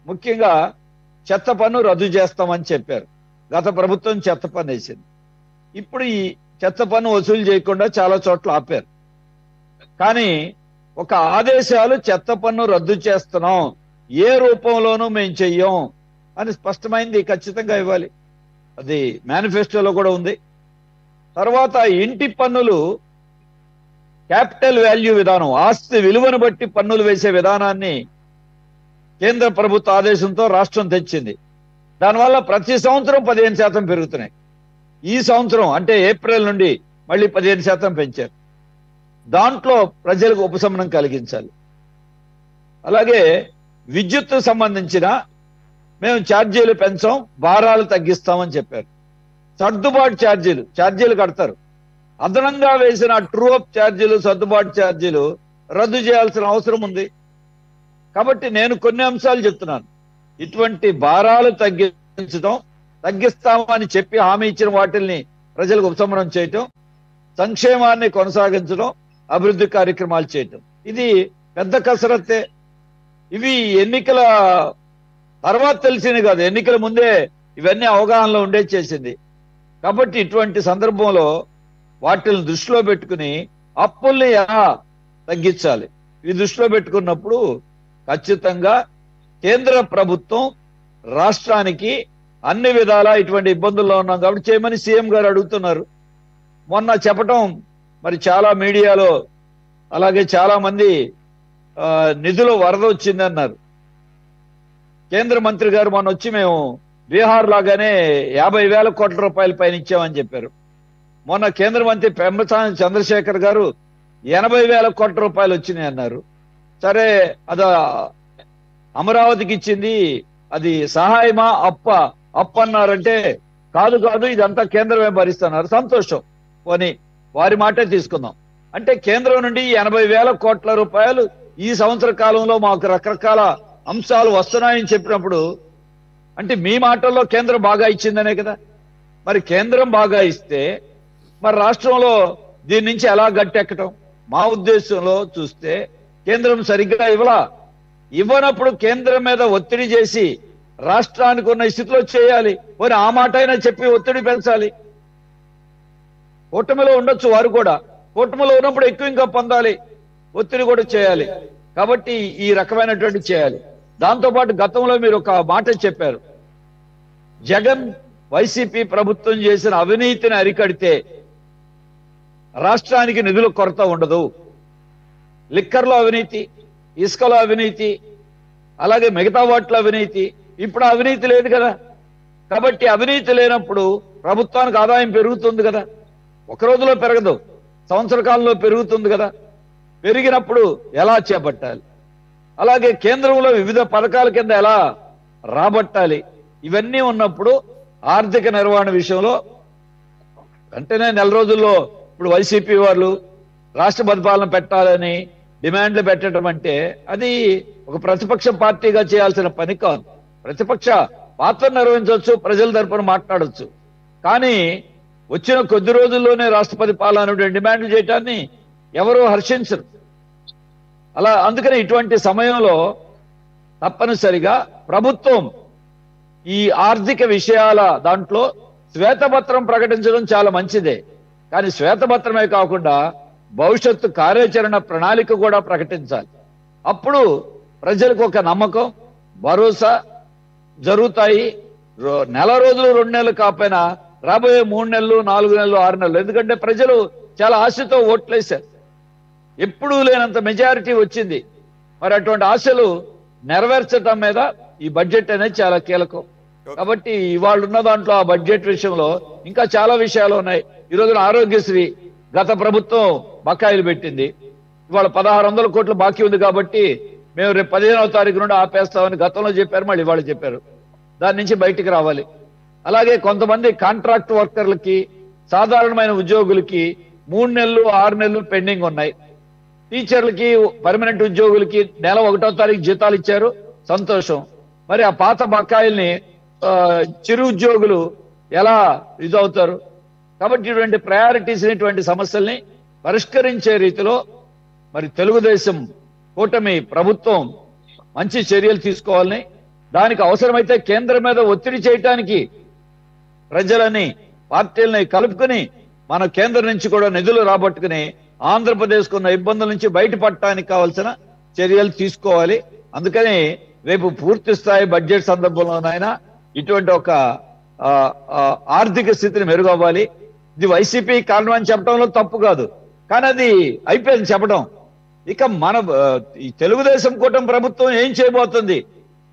ముఖ్యంగా చెత్త పన్ను రద్దు చేస్తామని చెప్పారు. గత ప్రభుత్వం చెత్త పన్ను వేసింది. ఇప్పుడు ఈ చెత్త పన్ను వసూలు చేయకుండా చాలా చోట్ల ఆపారు. కానీ ఒక ఆదేశాలు, చెత్త పన్ను రద్దు చేస్తున్నాం, ఏ రూపంలోనూ మేము చెయ్యం అని స్పష్టమైంది ఖచ్చితంగా ఇవ్వాలి. అది మేనిఫెస్టోలో కూడా ఉంది. తర్వాత ఇంటి పన్నులు, క్యాపిటల్ వాల్యూ విధానం, ఆస్తి విలువను బట్టి పన్నులు వేసే విధానాన్ని కేంద్ర ప్రభుత్వ ఆదేశంతో రాష్ట్రం తెచ్చింది. దానివల్ల ప్రతి సంవత్సరం 15% పెరుగుతున్నాయి. ఈ సంవత్సరం అంటే ఏప్రిల్ నుండి మళ్ళీ 15% పెంచారు. దాంట్లో ప్రజలకు ఉపశమనం కలిగించాలి. అలాగే విద్యుత్ సంబంధించిన మేము ఛార్జీలు పెంచాం, భారాలు తగ్గిస్తామని చెప్పారు. సర్దుబాటు ఛార్జీలు కడతారు. అదనంగా వేసిన ట్రూ అప్ ఛార్జీలు, సర్దుబాటు ఛార్జీలు రద్దు చేయాల్సిన అవసరం ఉంది. కాబట్టి నేను కొన్ని అంశాలు చెప్తున్నాను. ఇటువంటి భారాలు తగ్గిస్తామని చెప్పి హామీ ఇచ్చిన వాటిల్ని ప్రజలకు ఉపశమనం చేయటం, సంక్షేమాన్ని కొనసాగించడం, అభివృద్ధి కార్యక్రమాలు చేయటం, ఇది పెద్ద కసరత్తే. ఇవి ఎన్నికల తర్వాత తెలిసింది కాదు, ఎన్నికల ముందే ఇవన్నీ అవగాహనలో ఉండే చేసింది. కాబట్టి ఇటువంటి సందర్భంలో వాటిని దృష్టిలో పెట్టుకుని అప్పుల్ని ఎలా తగ్గించాలి, ఇది దృష్టిలో పెట్టుకున్నప్పుడు ఖచ్చితంగా కేంద్ర ప్రభుత్వం రాష్ట్రానికి అన్ని విధాలా ఇటువంటి ఇబ్బందుల్లో ఉన్నాం కాబట్టి చేయమని సీఎం గారు అడుగుతున్నారు. మొన్న చెప్పటం మరి చాలా మీడియాలో, అలాగే చాలా మంది నిధుల వరద వచ్చింది అన్నారు. కేంద్ర మంత్రి గారు మొన్న వచ్చి మేము బీహార్ లాగానే 50,000 కోట్ల రూపాయల పైన ఇచ్చామని చెప్పారు. మొన్న కేంద్ర మంత్రి పెమ్మసాని చంద్రశేఖర్ గారు 80,000 కోట్ల రూపాయలు వచ్చినాయి అన్నారు. సరే, అది అమరావతికి ఇచ్చింది, అది సహాయమా అప్పు అన్నారంటే కాదు ఇదంతా కేంద్రమే భరిస్తున్నారు. సంతోషం, పోనీ వారి మాటే తీసుకుందాం. అంటే కేంద్రం నుండి 80,000 కోట్ల రూపాయలు ఈ సంవత్సర కాలంలో మాకు రకరకాల అంశాలు వస్తున్నాయని చెప్పినప్పుడు అంటే మీ మాటల్లో కేంద్రం బాగా ఇచ్చిందనే కదా. మరి కేంద్రం బాగా ఇస్తే మరి రాష్ట్రంలో దీని నుంచి ఎలా గట్టెక్కటం? మా ఉద్దేశంలో చూస్తే కేంద్రం సరిగ్గా ఇవ్వనప్పుడు కేంద్రం మీద ఒత్తిడి చేసి రాష్ట్రానికి ఉన్న స్థితిలో చేయాలి. మరి ఆ మాట అయినా చెప్పి ఒత్తిడి పెంచాలి. కూటమిలో ఉండొచ్చు, వారు కూడా కూటమిలో ఉన్నప్పుడు ఎక్కువ ఇంకా పొందాలి, ఒత్తిడి కూడా చేయాలి. కాబట్టి ఈ రకమైనటువంటి చేయాలి. దాంతోపాటు గతంలో మీరు ఒక మాట చెప్పారు, జగన్ వైసీపీ ప్రభుత్వం చేసిన అవినీతిని అరికడితే రాష్ట్రానికి నిధుల కొరత ఉండదు. లిక్కర్లో అవినీతి, ఇసుకలో అవినీతి, అలాగే మిగతా వాటిలో అవినీతి. ఇప్పుడు అవినీతి లేదు కదా. కాబట్టి అవినీతి లేనప్పుడు ప్రభుత్వానికి ఆదాయం పెరుగుతుంది కదా. ఒక రోజులో పెరగదు, సంవత్సర కాలంలో పెరుగుతుంది కదా. పెరిగినప్పుడు ఎలా చేపట్టాలి, అలాగే కేంద్రంలో వివిధ పథకాల కింద ఎలా రాబట్టాలి, ఇవన్నీ ఉన్నప్పుడు ఆర్థిక నిర్వహణ విషయంలో వెంటనే నెల రోజుల్లో ఇప్పుడు వైసీపీ వాళ్ళు రాష్ట్ర పరిపాలన పెట్టాలని డిమాండ్లు పెట్టడం అంటే అది ఒక ప్రతిపక్ష పార్టీగా చేయాల్సిన పని కాదు. ప్రతిపక్ష పాత్ర నిర్వహించవచ్చు, ప్రజల తరపున మాట్లాడవచ్చు. కానీ వచ్చిన కొద్ది రోజుల్లోనే రాష్ట్ర పరిపాలన డిమాండ్లు చేయటాన్ని ఎవరూ హర్షించరు. అందుకని ఇటువంటి సమయంలో తప్పనిసరిగా ప్రభుత్వం ఈ ఆర్థిక విషయాల దాంట్లో శ్వేతపత్రం ప్రకటించడం చాలా మంచిదే. కానీ శ్వేతపత్రమే కాకుండా భవిష్యత్తు కార్యాచరణ ప్రణాళిక కూడా ప్రకటించాలి. అప్పుడు ప్రజలకు ఒక నమ్మకం, భరోసా జరుగుతాయి. నెల రోజులు 2 నెలలు కాకపోయినా రాబోయే 3 నెలలు, 4 నెలలు, 6 నెలలు. ఎందుకంటే ప్రజలు చాలా ఆశతో ఓట్లేశారు, ఎప్పుడూ లేనంత మెజారిటీ వచ్చింది. మరి అటువంటి ఆశలు నెరవేర్చడం మీద ఈ బడ్జెట్ అనేది చాలా కీలకం. కాబట్టి ఇవాళ ఉన్న దాంట్లో ఆ బడ్జెట్ విషయంలో ఇంకా చాలా విషయాలు ఉన్నాయి. ఈ రోజున ఆరోగ్యశ్రీ గత ప్రభుత్వం బకాయిలు పెట్టింది, ఇవాళ 1600 కోట్లు బాకీ ఉంది. కాబట్టి మేము రేపు 15వ తారీఖు నుండి ఆపేస్తామని గతంలో చెప్పారు, మళ్ళీ ఇవాళ చెప్పారు. దాని నుంచి బయటికి రావాలి. అలాగే కొంతమంది కాంట్రాక్ట్ వర్కర్లకి, సాధారణమైన ఉద్యోగులకి 3 నెలలు, 6 నెలలు పెండింగ్ ఉన్నాయి. టీచర్లకి, పర్మనెంట్ ఉద్యోగులకి నెల 1వ తారీఖు జీతాలు ఇచ్చారు, సంతోషం. మరి ఆ పాత బకాయిల్ని చిరు ఉద్యోగులు ఎలా ఇదవుతారు? కాబట్టి ఇటువంటి ప్రయారిటీస్, ఇటువంటి సమస్యల్ని పరిష్కరించే రీతిలో మరి తెలుగుదేశం కూటమి ప్రభుత్వం మంచి చర్యలు తీసుకోవాలని, దానికి అవసరమైతే కేంద్రం మీద ఒత్తిడి చేయటానికి ప్రజలని, పార్టీలని కలుపుకుని మన కేంద్రం నుంచి కూడా నిధులు రాబట్టుకుని ఆంధ్రప్రదేశ్ కున్న ఇబ్బందుల నుంచి బయటపడటానికి కావాల్సిన చర్యలు తీసుకోవాలి. అందుకని రేపు పూర్తి స్థాయి బడ్జెట్ సందర్భంలోనైనా ఇటువంటి ఒక ఆర్థిక స్థితిని మెరుగవ్వాలి. ఇది వైసీపీ కారణం అని చెప్పడంలో తప్పు కాదు, కానీ అది అయిపోయింది చెప్పడం. ఇక మన ఈ తెలుగుదేశం కూటమి ప్రభుత్వం ఏం చేయబోతుంది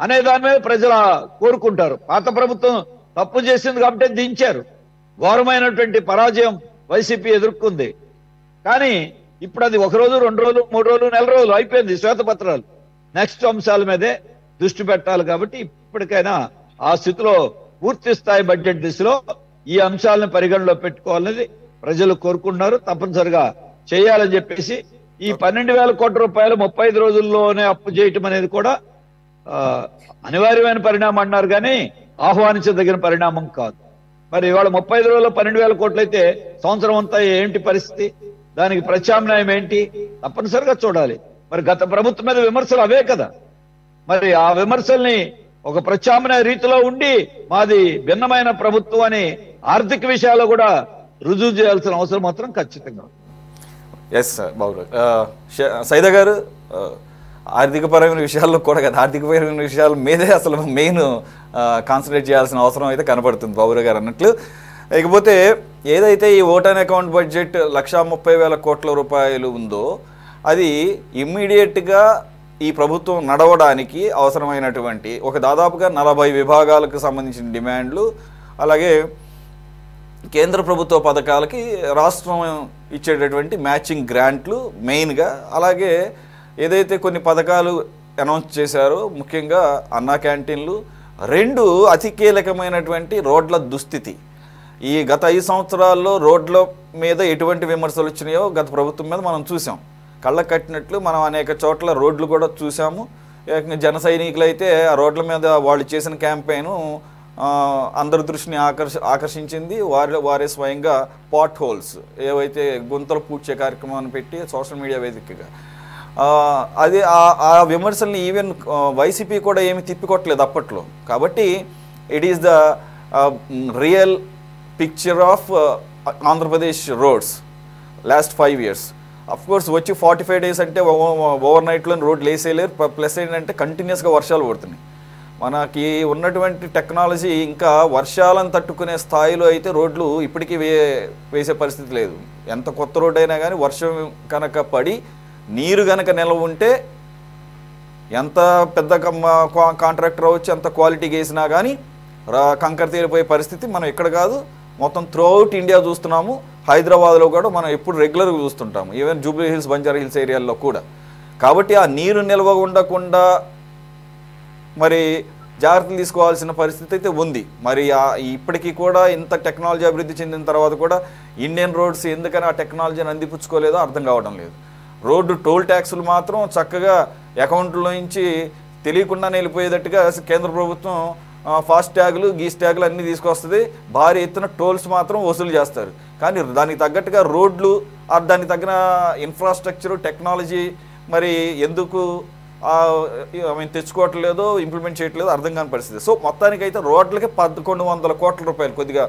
అనే దాని మీద ప్రజలు కోరుకుంటారు. పాత ప్రభుత్వం తప్పు చేసింది కాబట్టి దించారు. ఘోరమైనటువంటి పరాజయం వైసీపీ ఎదుర్కొంది. కానీ ఇప్పుడు అది 1 రోజు 2 రోజులు 3 రోజులు 4 రోజులు అయిపోయింది శ్వేతపత్రాలు. నెక్స్ట్ అంశాల మీదే దృష్టి పెట్టాలి. కాబట్టి ఇప్పటికైనా ఆ స్థితిలో పూర్తి స్థాయి బడ్జెట్ దిశలో ఈ అంశాలను పరిగణలో పెట్టుకోవాలనేది ప్రజలు కోరుకుంటున్నారు. తప్పనిసరిగా చేయాలని చెప్పేసి ఈ 12,000 కోట్ల రూపాయలు 35 రోజుల్లోనే అప్పు చేయటం అనేది కూడా అనివార్యమైన పరిణామం అన్నారు, కానీ ఆహ్వానించదగిన పరిణామం కాదు. మరి ఇవాళ 35 రోజుల్లో 12,000 కోట్లు అయితే సంవత్సరం అంతా ఏంటి పరిస్థితి? దానికి ప్రత్యామ్నాయం ఏంటి? తప్పనిసరిగా చూడాలి. మరి గత ప్రభుత్వం మీద విమర్శలు అవే కదా, మరి ఆ విమర్శల్ని ఒక ప్రత్యామ్నాయ రీతిలో ఉండి మాది భిన్నమైన ప్రభుత్వం అని ఆర్థిక విషయాల్లో కూడా రుజువు చేయాల్సిన అవసరం మాత్రం ఖచ్చితంగా. ఎస్ బాబు సైదా గారు, ఆర్థికపరమైన విషయాల్లో కూడా కదా, ఆర్థికపరమైన విషయాల మీదే అసలు మెయిన్ కాన్సన్ట్రేట్ చేయాల్సిన అవసరం అయితే కనపడుతుంది బాబురావు గారు అన్నట్లు. ఇకపోతే ఏదైతే ఈ ఓటాన్ అకౌంట్ బడ్జెట్ 1,30,000 కోట్ల రూపాయలు ఉందో అది ఇమ్మీడియట్గా ఈ ప్రభుత్వం నడవడానికి అవసరమైనటువంటి ఒక దాదాపుగా 40 విభాగాలకు సంబంధించిన డిమాండ్లు, అలాగే కేంద్ర ప్రభుత్వ పథకాలకి రాష్ట్రం ఇచ్చేటటువంటి మ్యాచింగ్ గ్రాంట్లు మెయిన్గా, అలాగే ఏదైతే కొన్ని పథకాలు అనౌన్స్ చేశారో ముఖ్యంగా అన్నా క్యాంటీన్లు, 2 అతి కీలకమైనటువంటి రోడ్ల దుస్థితి. ఈ గత 5 సంవత్సరాల్లో రోడ్ల మీద ఎటువంటి విమర్శలు వచ్చినాయో గత ప్రభుత్వం మీద మనం చూసాం. కళ్ళకు కట్టినట్లు మనం అనేక చోట్ల రోడ్లు కూడా చూసాము. జన సైనికులు అయితే ఆ రోడ్ల మీద వాళ్ళు చేసిన క్యాంపెయిన్ అందరి దృష్టిని ఆకర్షించింది. వారే స్వయంగా పాట్ హోల్స్ ఏవైతే గుంతలు పూడ్చే కార్యక్రమాన్ని పెట్టి సోషల్ మీడియా వేదికగా అది ఆ విమర్శల్ని ఈవెన్ వైసీపీ కూడా ఏమి తిప్పికొట్టలేదు అప్పట్లో. కాబట్టి it is the real picture of Andhra Pradesh roads last 5 years. Of course వచ్చి 45 days అంటే ఓవర్ నైట్లో రోడ్లు వేసేయలేరు. ప్లస్ ఏంటంటే కంటిన్యూస్గా వర్షాలు పడుతున్నాయి. మనకి ఉన్నటువంటి టెక్నాలజీ ఇంకా వర్షాలను తట్టుకునే స్థాయిలో అయితే రోడ్లు ఇప్పటికీ వేసే పరిస్థితి లేదు. ఎంత కొత్త రోడ్ అయినా కానీ వర్షం కనుక పడి నీరు కనుక నిలవ ఉంటే ఎంత పెద్ద కాంట్రాక్టర్ అవ్వచ్చు, ఎంత క్వాలిటీగా వేసినా కానీ కంకర తీరిపోయే పరిస్థితి మనం ఇక్కడ కాదు, మొత్తం త్రూఅవుట్ ఇండియా చూస్తున్నాము. హైదరాబాద్లో కూడా మనం ఎప్పుడు రెగ్యులర్గా చూస్తుంటాము, even Jubilee Hills, Banjara Hills ఏరియాల్లో కూడా. కాబట్టి ఆ నీరు నిల్వ ఉండకుండా మరి జాగ్రత్తలు తీసుకోవాల్సిన పరిస్థితి అయితే ఉంది. మరి ఇప్పటికీ కూడా ఇంత టెక్నాలజీ అభివృద్ధి చెందిన తర్వాత కూడా ఇండియన్ రోడ్స్ ఎందుకని ఆ టెక్నాలజీని అందిపుచ్చుకోలేదో అర్థం కావడం లేదు. రోడ్డు టోల్ ట్యాక్సులు మాత్రం చక్కగా అకౌంట్లో నుంచి తెలియకుండానే వెళ్ళిపోయేటట్టుగా కేంద్ర ప్రభుత్వం ఫాస్ట్ ట్యాగులు, గీస్ ట్యాగులు అన్నీ తీసుకొస్తుంది. భారీ ఎత్తున టోల్స్ మాత్రం వసూలు చేస్తారు. కానీ దానికి తగ్గట్టుగా రోడ్లు, దానికి తగిన ఇన్ఫ్రాస్ట్రక్చరు, టెక్నాలజీ మరి ఎందుకు తెచ్చుకోవట్లేదో, ఇంప్లిమెంట్ చేయట్లేదో అర్థం కాని పరిస్థితి. సో మొత్తానికైతే రోడ్లకి 1,100 కోట్ల రూపాయలు కొద్దిగా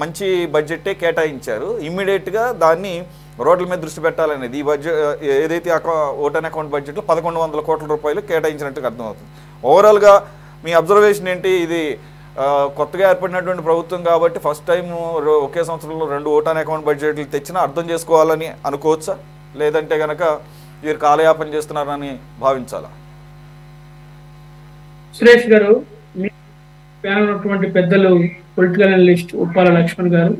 మంచి బడ్జెట్టే కేటాయించారు. ఇమ్మీడియట్గా దాన్ని రోడ్ల మీద దృష్టి పెట్టాలనేది ఈ బడ్జెట్ ఏదైతే ఓటాన్ అకౌంట్ బడ్జెట్లో 1,100 కోట్ల రూపాయలు కేటాయించినట్టుగా అర్థమవుతుంది. ఓవరాల్గా మీ అబ్జర్వేషన్ ఏంటి? ఇది కొత్తగా ఏర్పడినటువంటి ప్రభుత్వం కాబట్టి ఫస్ట్ టైం ఒకే సంవత్సరంలో 2 ఓటాన్ అకౌంట్ బడ్జెట్లు తెచ్చినా అర్థం చేసుకోవాలని అనుకోవచ్చా, లేదంటే కనుక వీరు కాలయాపన చేస్తున్నారని భావించాలా? సురేష్ గారు, మీ ప్యానల్ ఉన్నటువంటి పెద్దలు పొలిటికల్ అనలిస్ట్ ఉప్పాల లక్ష్మణ్ గారు,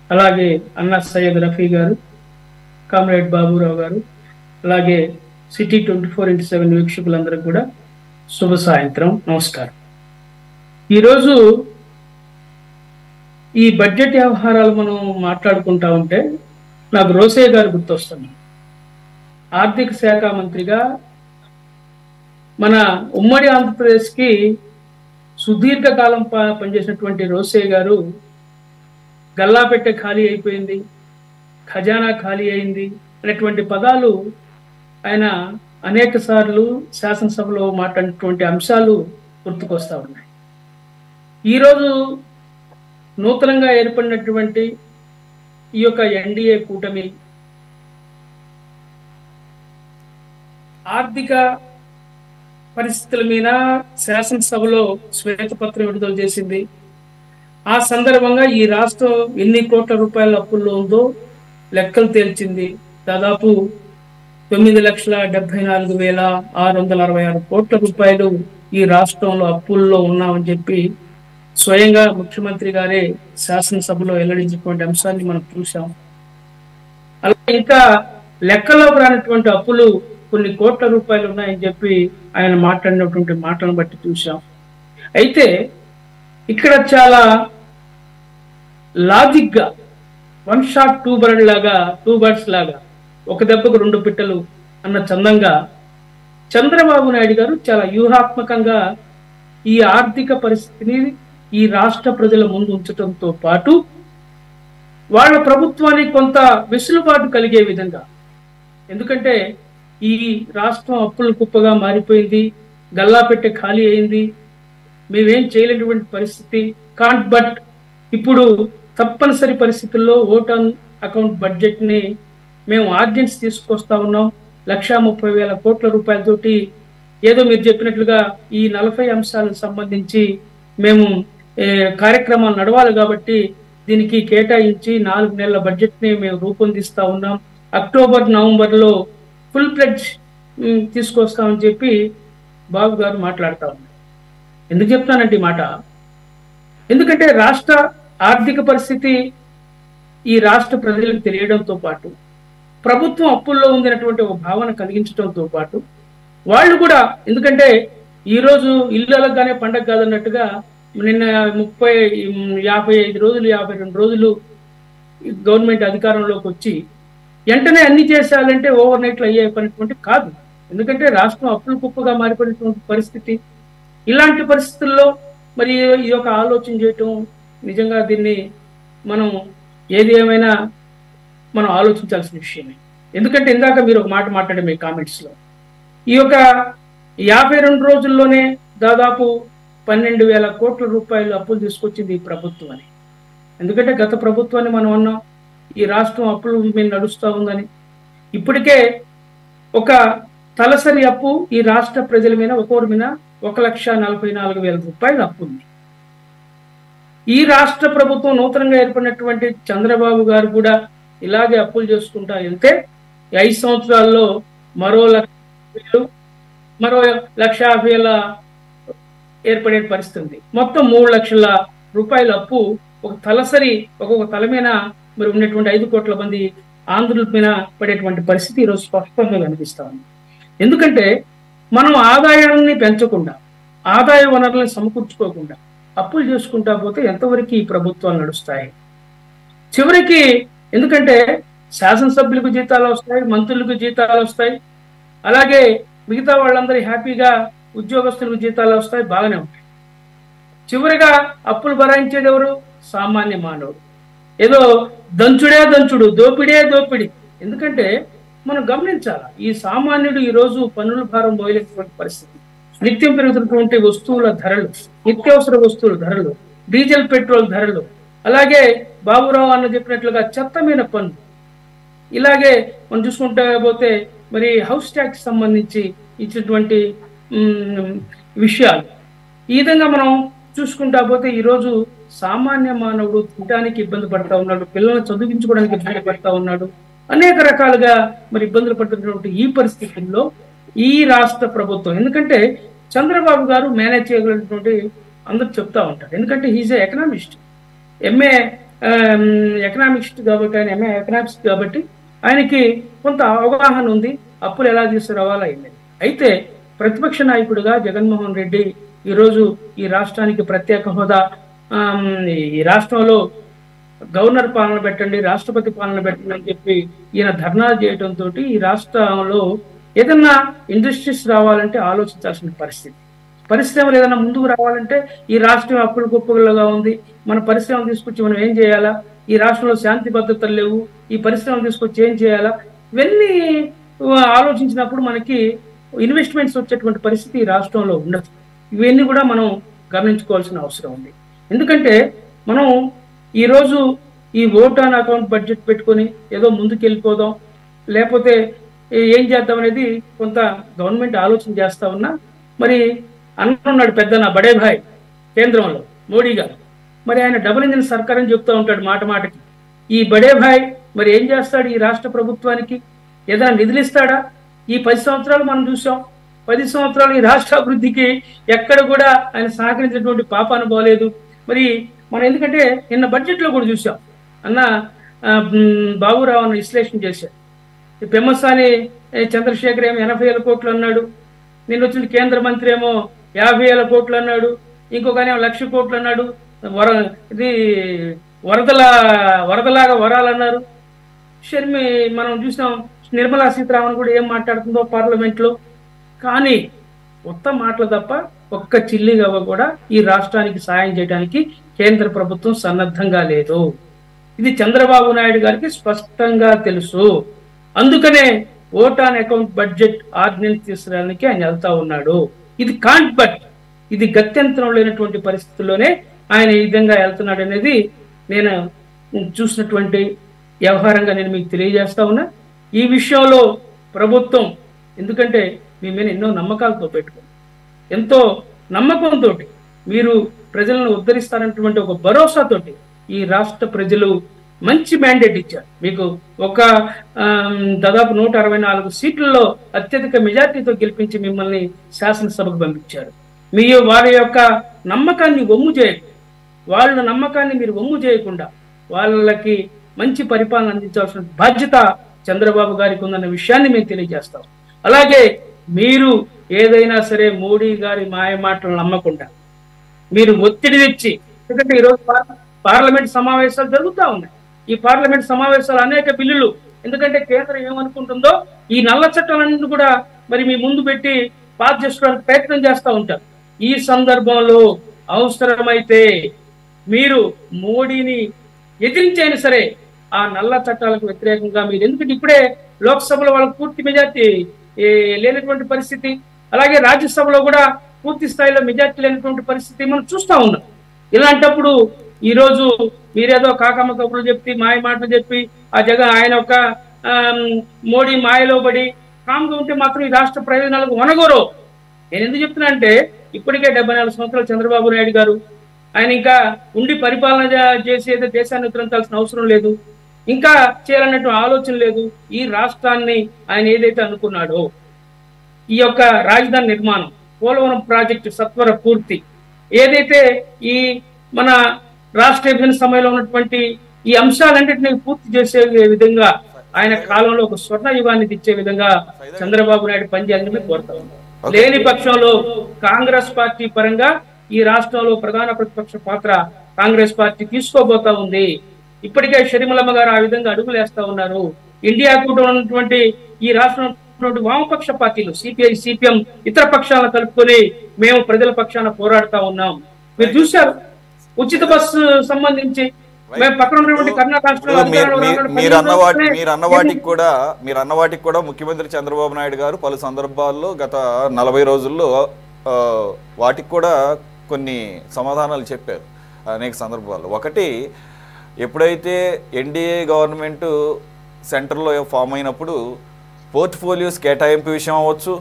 అలాగే అన్నా సయ్యద్ రఫీ గారు, కామ్రేడ్ బాబురావు గారు, అలాగే సిటీ 24/7 వీక్షకులందరికీ కూడా శుభ సాయంత్రం, నమస్కారం. ఈరోజు ఈ బడ్జెట్ వ్యవహారాలు మనం మాట్లాడుకుంటా ఉంటే నాకు రోసయ్య గారు గుర్తొస్తున్నారు. ఆర్థిక శాఖ మంత్రిగా మన ఉమ్మడి ఆంధ్రప్రదేశ్కి సుదీర్ఘకాలం పనిచేసినటువంటి రోసయ్య గారు గల్లాపెట్టె ఖాళీ అయిపోయింది, ఖజానా ఖాళీ అయింది అనేటువంటి పదాలు ఆయన అనేక సార్లు శాసనసభలో మాట్లాడినటువంటి అంశాలు గుర్తుకొస్తా ఉన్నాయి. ఈరోజు నూతనంగా ఏర్పడినటువంటి ఈ యొక్క ఎన్డీఏ కూటమి ఆర్థిక పరిస్థితుల మీద శాసనసభలో శ్వేతపత్రం విడుదల చేసింది. ఆ సందర్భంగా ఈ రాష్ట్రం ఎన్ని కోట్ల రూపాయల అప్పుల్లో ఉందో లెక్కలు తేల్చింది. దాదాపు 9,74,666 కోట్ల రూపాయలు ఈ రాష్ట్రంలో అప్పుల్లో ఉన్నామని చెప్పి స్వయంగా ముఖ్యమంత్రి గారే శాసనసభలో వెల్లడించినటువంటి అంశాన్ని మనం చూసాం. అలాగే ఇంకా లెక్కలోకి రానటువంటి అప్పులు కొన్ని కోట్ల రూపాయలు ఉన్నాయని చెప్పి ఆయన మాట్లాడినటువంటి మాటలను బట్టి చూసాం. అయితే ఇక్కడ చాలా లాజిక్ గా వన్ షాట్ టూ బర్డ్స్ లాగా ఒక దెబ్బకు రెండు పిట్టలు అన్న చందంగా చంద్రబాబు నాయుడు గారు చాలా వ్యూహాత్మకంగా ఈ ఆర్థిక పరిస్థితిని ఈ రాష్ట్ర ప్రజల ముందు ఉంచడంతో పాటు వాళ్ళ ప్రభుత్వానికి కొంత వెసులుబాటు కలిగే విధంగా, ఎందుకంటే ఈ రాష్ట్రం అప్పుల కుప్పగా మారిపోయింది, గల్లాపెట్టె ఖాళీ అయింది, మేమేం చేయలేనటువంటి పరిస్థితి. బట్ ఇప్పుడు తప్పనిసరి పరిస్థితుల్లో ఓట్ ఆన్ అకౌంట్ బడ్జెట్ ని మేము ఆర్డినెన్స్ తీసుకొస్తా ఉన్నాం. 1,30,000 కోట్ల రూపాయలతోటి ఏదో మీరు చెప్పినట్లుగా ఈ 40 అంశాలకు సంబంధించి మేము కార్యక్రమాలు నడవాలి కాబట్టి దీనికి కేటాయించి 4 నెలల బడ్జెట్ ని మేము రూపొందిస్తా ఉన్నాం. అక్టోబర్ నవంబర్లో ఫుల్ ప్లెడ్జ్ తీసుకొస్తామని చెప్పి బాబు గారు మాట్లాడుతా ఉన్నారు. ఎందుకు చెప్తానంటే ఈ మాట, ఎందుకంటే రాష్ట్ర ఆర్థిక పరిస్థితి ఈ రాష్ట్ర ప్రజలకు తెలియడంతో పాటు ప్రభుత్వం అప్పుల్లో ఉందనేటువంటి ఒక భావన కలిగించడంతో పాటు వాళ్ళు కూడా, ఎందుకంటే ఈరోజు ఇళ్ళగానే పండగ కాదన్నట్టుగా నిన్న 55 రోజులు 52 రోజులు గవర్నమెంట్ అధికారంలోకి వచ్చి వెంటనే అన్ని చేసేయాలంటే ఓవర్ నైట్లో అయ్యే పనిటువంటి కాదు. ఎందుకంటే రాష్ట్రం అప్పుల కుప్పగా మారిపోయినటువంటి పరిస్థితి. ఇలాంటి పరిస్థితుల్లో మరి ఈ యొక్క ఆలోచన చేయటం నిజంగా దీన్ని మనం ఏది ఏమైనా మనం ఆలోచించాల్సిన విషయమే. ఎందుకంటే ఇందాక మీరు ఒక మాట మాట్లాడే మీ కామెంట్స్లో ఈ యొక్క 52 రోజుల్లోనే దాదాపు 12,000 కోట్ల రూపాయలు అప్పులు తీసుకొచ్చింది ఈ ప్రభుత్వం అని. ఎందుకంటే గత ప్రభుత్వాన్ని మనం అన్నాం ఈ రాష్ట్రం అప్పులు మీద నడుస్తూ ఉందని. ఇప్పటికే ఒక తలసరి అప్పు ఈ రాష్ట్ర ప్రజల మీద ఒక్కొరి మీద 1,44,000 రూపాయలు అప్పు ఉంది. ఈ రాష్ట్ర ప్రభుత్వం నూతనంగా ఏర్పడినటువంటి చంద్రబాబు గారు కూడా ఇలాగే అప్పులు చేసుకుంటా వెళ్తే 5 సంవత్సరాల్లో మరో 1,00,000 మరో 1,50,000 ఏర్పడే పరిస్థితి ఉంది. మొత్తం 3 లక్షల రూపాయల అప్పు ఒక తలసరి ఒక్కొక్క తల మీద మరి ఉన్నటువంటి 5 కోట్ల మంది ఆంధ్రుల మీద పడేటువంటి పరిస్థితి ఈరోజు స్పష్టంగా కనిపిస్తా ఉంది. ఎందుకంటే మనం ఆదాయాన్ని పెంచకుండా, ఆదాయ వనరులను సమకూర్చుకోకుండా అప్పులు చేసుకుంటా పోతే ఎంతవరకు ఈ ప్రభుత్వాలు నడుస్తాయి? చివరికి ఎందుకంటే శాసనసభ్యులకు జీతాలు వస్తాయి, మంత్రులకు జీతాలు వస్తాయి, అలాగే మిగతా వాళ్ళందరూ హ్యాపీగా ఉద్యోగస్తులకు జీతాలు వస్తాయి, బాగానే ఉంటాయి. చివరిగా అప్పులు భరాయించేది ఎవరు? సామాన్య మానవుడు. ఏదో దంచుడే దంచుడు, దోపిడే దోపిడి. ఎందుకంటే మనం గమనించాలి, ఈ సామాన్యుడు ఈరోజు పన్నుల భారం మోయలేటువంటి పరిస్థితి. నిత్యం పెరుగుతున్నటువంటి వస్తువుల ధరలు, నిత్యావసర వస్తువుల ధరలు, డీజిల్ పెట్రోల్ ధరలు, అలాగే బాబురావు అన్న చెప్పినట్లుగా చెత్త మీద పన్ను, ఇలాగే మనం చూసుకుంటా పోతే మరి హౌస్ ట్యాక్స్ సంబంధించి ఇచ్చినటువంటి విషయాలు, ఈ విధంగా మనం చూసుకుంటా పోతే ఈరోజు సామాన్య మానవుడు తినడానికి ఇబ్బంది పడతా ఉన్నాడు, పిల్లలను చదివించుకోవడానికి ఇబ్బంది పడతా ఉన్నాడు, అనేక రకాలుగా మరి ఇబ్బందులు పడుతున్నటువంటి ఈ పరిస్థితుల్లో ఈ రాష్ట్ర ప్రభుత్వం, ఎందుకంటే చంద్రబాబు గారు మేనేజ్ చేయగలిగినటువంటి అందరూ చెప్తా ఉంటారు. ఎందుకంటే హీజ్ ఏ ఎకనామిస్ట్, ఎంఏ ఎకనామిక్స్ట్ కాబట్టి, ఆయన ఎంఏ ఎకనామిక్స్ కాబట్టి ఆయనకి కొంత అవగాహన ఉంది అప్పులు ఎలా తీసుకురావాలా అయింది. అయితే ప్రతిపక్ష నాయకుడిగా జగన్మోహన్ రెడ్డి ఈరోజు ఈ రాష్ట్రానికి ప్రత్యేక హోదా, ఈ రాష్ట్రంలో గవర్నర్ పాలన పెట్టండి, రాష్ట్రపతి పాలన పెట్టండి అని చెప్పి ఈయన ధర్నాలు చేయడంతో ఈ రాష్ట్రంలో ఏదన్నా ఇండస్ట్రీస్ రావాలంటే ఆలోచించాల్సిన పరిస్థితి. పరిశ్రమలు ఏదైనా ముందుకు రావాలంటే ఈ రాష్ట్రం అప్పుల కుప్పలుగా ఉంది, మన పరిశ్రమలు తీసుకొచ్చి మనం ఏం చేయాలా, ఈ రాష్ట్రంలో శాంతి భద్రతలు లేవు, ఈ పరిశ్రమలు తీసుకొచ్చి ఏం చేయాలా, ఇవన్నీ ఆలోచించినప్పుడు మనకి ఇన్వెస్ట్మెంట్స్ వచ్చేటువంటి పరిస్థితి ఈ రాష్ట్రంలో ఉండదు. ఇవన్నీ కూడా మనం గమనించుకోవాల్సిన అవసరం ఉంది. ఎందుకంటే మనం ఈరోజు ఈ ఓట్ ఆన్ అకౌంట్ బడ్జెట్ పెట్టుకొని ఏదో ముందుకు వెళ్ళిపోదాం, లేకపోతే ఏం చేద్దాం అనేది కొంత గవర్నమెంట్ ఆలోచన చేస్తా ఉన్నా, మరి అన్నాడు పెద్ద నా బడే భాయ్ కేంద్రంలో మోడీ గారు, మరి ఆయన డబుల్ ఇంజిన్ సర్కార్ అని చెప్తూ ఉంటాడు మాట మాటకి. ఈ బడే భాయ్ మరి ఏం చేస్తాడు? ఈ రాష్ట్ర ప్రభుత్వానికి ఏదైనా నిధులు ఇస్తాడా? ఈ 10 సంవత్సరాలు మనం చూసాం, 10 సంవత్సరాలు ఈ రాష్ట్ర అభివృద్ధికి ఎక్కడ కూడా ఆయన సహకరించినటువంటి పాపాను పోలేదు. మరి మనం ఎందుకంటే నిన్న బడ్జెట్లో కూడా చూసాం అన్న బాబురావు అన్న విశ్లేషణ చేశారు. పెమ్మసాని చంద్రశేఖర్ ఏమో 80,000 కోట్లు అన్నాడు, నిన్న వచ్చిన కేంద్ర మంత్రి ఏమో 50,000 కోట్లు అన్నాడు, ఇంకొక 1,00,000 కోట్లు అన్నాడు, ఇది వరదలాగా వరాలన్నారు. మనం చూసినాం నిర్మలా సీతారామన్ కూడా ఏం మాట్లాడుతుందో పార్లమెంట్లో. కానీ కొత్త మాటలు తప్ప ఒక్క చిల్లి గవ్వ కూడా ఈ రాష్ట్రానికి సాయం చేయడానికి కేంద్ర ప్రభుత్వం సన్నద్ధంగా లేదు. ఇది చంద్రబాబు నాయుడు గారికి స్పష్టంగా తెలుసు. అందుకనే vote on account budget ordinance తీసుకురావడానికి ఆయన వెళ్తా ఉన్నాడు. ఇది కాంట్ బట్ ఇది గత్యంతరం లేనటువంటి పరిస్థితుల్లోనే ఆయన ఈ విధంగా వెళ్తున్నాడు అనేది నేను చూసినటువంటి వ్యవహారంగా నేను మీకు తెలియజేస్తా ఉన్నా. ఈ విషయంలో ప్రభుత్వం ఎందుకంటే మీ మీద ఎన్నో నమ్మకాలతో పెట్టుకుని ఎంతో నమ్మకంతో మీరు ప్రజలను ఉద్ధరిస్తారన్నటువంటి ఒక భరోసాతోటి ఈ రాష్ట్ర ప్రజలు మంచి మ్యాండేట్ ఇచ్చారు. మీకు ఒక దాదాపు 164 సీట్లలో అత్యధిక మెజార్టీతో గెలిపించి మిమ్మల్ని శాసనసభకు పంపించారు. వారి యొక్క నమ్మకాన్ని వమ్ము చేయకుండా, వాళ్ళ నమ్మకాన్ని మీరు వమ్ము చేయకుండా వాళ్ళకి మంచి పరిపాలన అందించాల్సిన బాధ్యత చంద్రబాబు గారికి ఉందన్న విషయాన్ని మేము తెలియజేస్తాం. అలాగే మీరు ఏదైనా సరే మోడీ గారి మాయ మాటలు నమ్మకుండా మీరు ఒత్తిడి తెచ్చి, ఎందుకంటే ఈరోజు పార్లమెంట్ సమావేశాలు జరుగుతూ ఉన్నాయి. ఈ పార్లమెంట్ సమావేశాలు అనేక బిల్లులు, ఎందుకంటే కేంద్రం ఏమనుకుంటుందో ఈ నల్ల చట్టాలన్నింటినీ కూడా మరి మీ ముందు పెట్టి పాస్ చేసుకోవడానికి ప్రయత్నం చేస్తూ ఉంటారు. ఈ సందర్భంలో అవసరమైతే మీరు మోడీని ఎదిరించైనా సరే ఆ నల్ల చట్టాలకు వ్యతిరేకంగా మీరు, ఎందుకంటే ఇప్పుడే లోక్సభలో వాళ్ళకు పూర్తి మెజార్టీ లేనటువంటి పరిస్థితి, అలాగే రాజ్యసభలో కూడా పూర్తి స్థాయిలో మెజార్టీ లేనటువంటి పరిస్థితి మనం చూస్తూ ఉన్నాం. ఇలాంటప్పుడు ఈరోజు మీరేదో కాకమ్మ కబుర్లు చెప్పి మాయ మాటలు చెప్పి ఆయన ఒక మోడీ మాయలో పడి కామ్గా ఉంటే మాత్రం ఈ రాష్ట్ర ప్రయోజనాలకు వనగోరు. నేను ఎందుకు చెప్తున్నా అంటే ఇప్పటికే 74 సంవత్సరాలు చంద్రబాబు నాయుడు గారు, ఆయన ఇంకా ఉండి పరిపాలన చేసి ఏదో దేశాన్ని ఉద్ధరించాల్సిన అవసరం లేదు, ఇంకా చేయాలన్నట్టు ఆలోచన లేదు. ఈ రాష్ట్రాన్ని ఆయన ఏదైతే అనుకున్నాడో ఈ యొక్క రాజధాని నిర్మాణం, పోలవరం ప్రాజెక్టు సత్వర పూర్తి, ఏదైతే ఈ మన రాష్ట్ర విభజన సమయంలో ఉన్నటువంటి ఈ అంశాలన్నింటినీ పూర్తి చేసే విధంగా ఆయన కాలంలో ఒక స్వర్ణ యుగాన్ని తెచ్చే విధంగా చంద్రబాబు నాయుడు పనిచేయాలని కోరుతా ఉన్నారు. లేని పక్షంలో కాంగ్రెస్ పార్టీ పరంగా ఈ రాష్ట్రంలో ప్రధాన ప్రతిపక్ష పాత్ర కాంగ్రెస్ పార్టీ తీసుకోబోతా ఉంది. ఇప్పటికే షర్మిలమ్మ గారు ఆ విధంగా అడుగులు వేస్తా ఉన్నారు. ఇండియా కూటమిలో ఉన్నటువంటి ఈ రాష్ట్రంలో వామపక్ష పార్టీలు సిపిఐ, సిపిఎం, ఇతర పక్షాలను కలుపుకొని మేము ప్రజల పక్షాన పోరాడుతా ఉన్నాం. మీరు చూశారు ఉచిత బస్సు సంబంధించి మేము పక్కన ఉన్నటువంటి మీరు అన్నవాటికి కూడా ముఖ్యమంత్రి చంద్రబాబు నాయుడు గారు పలు సందర్భాల్లో గత 40 రోజుల్లో వాటికి కూడా కొన్ని సమాధానాలు చెప్పారు అనేక సందర్భాల్లో. ఒకటి, ఎప్పుడైతే ఎన్డీఏ గవర్నమెంట్ సెంటర్లో ఫామ్ అయినప్పుడు పోర్ట్ఫోలియోస్ కేటాయింపు విషయం అవ్వచ్చు,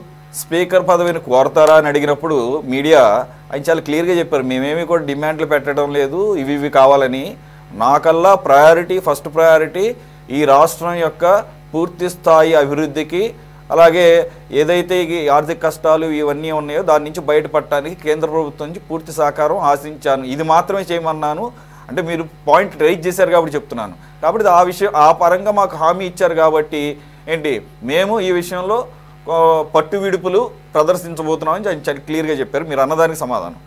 స్పీకర్ పదవిని కోరతారా అని అడిగినప్పుడు మీడియా ఆయన చాలా క్లియర్గా చెప్పారు, మేమేమి కూడా డిమాండ్లు పెట్టడం లేదు, ఇవి కావాలని. నాకల్లా ఫస్ట్ ప్రయారిటీ ఈ రాష్ట్రం యొక్క పూర్తి స్థాయి అభివృద్ధికి, అలాగే ఏదైతే ఈ ఆర్థిక కష్టాలు ఇవన్నీ ఉన్నాయో దాని నుంచి బయటపడటానికి కేంద్ర ప్రభుత్వం నుంచి పూర్తి సహకారం ఆశించాను, ఇది మాత్రమే చేయమన్నాను. అంటే మీరు పాయింట్ రైజ్ చేశారు కాబట్టి చెప్తున్నాను. కాబట్టి ఆ పరంగా మాకు హామీ ఇచ్చారు కాబట్టి మేము ఈ విషయంలో పట్టు విడుపులు ప్రదర్శించబోతున్నామని ఆయన క్లియర్గా చెప్పారు. మీరు అన్నదానికి సమాధానం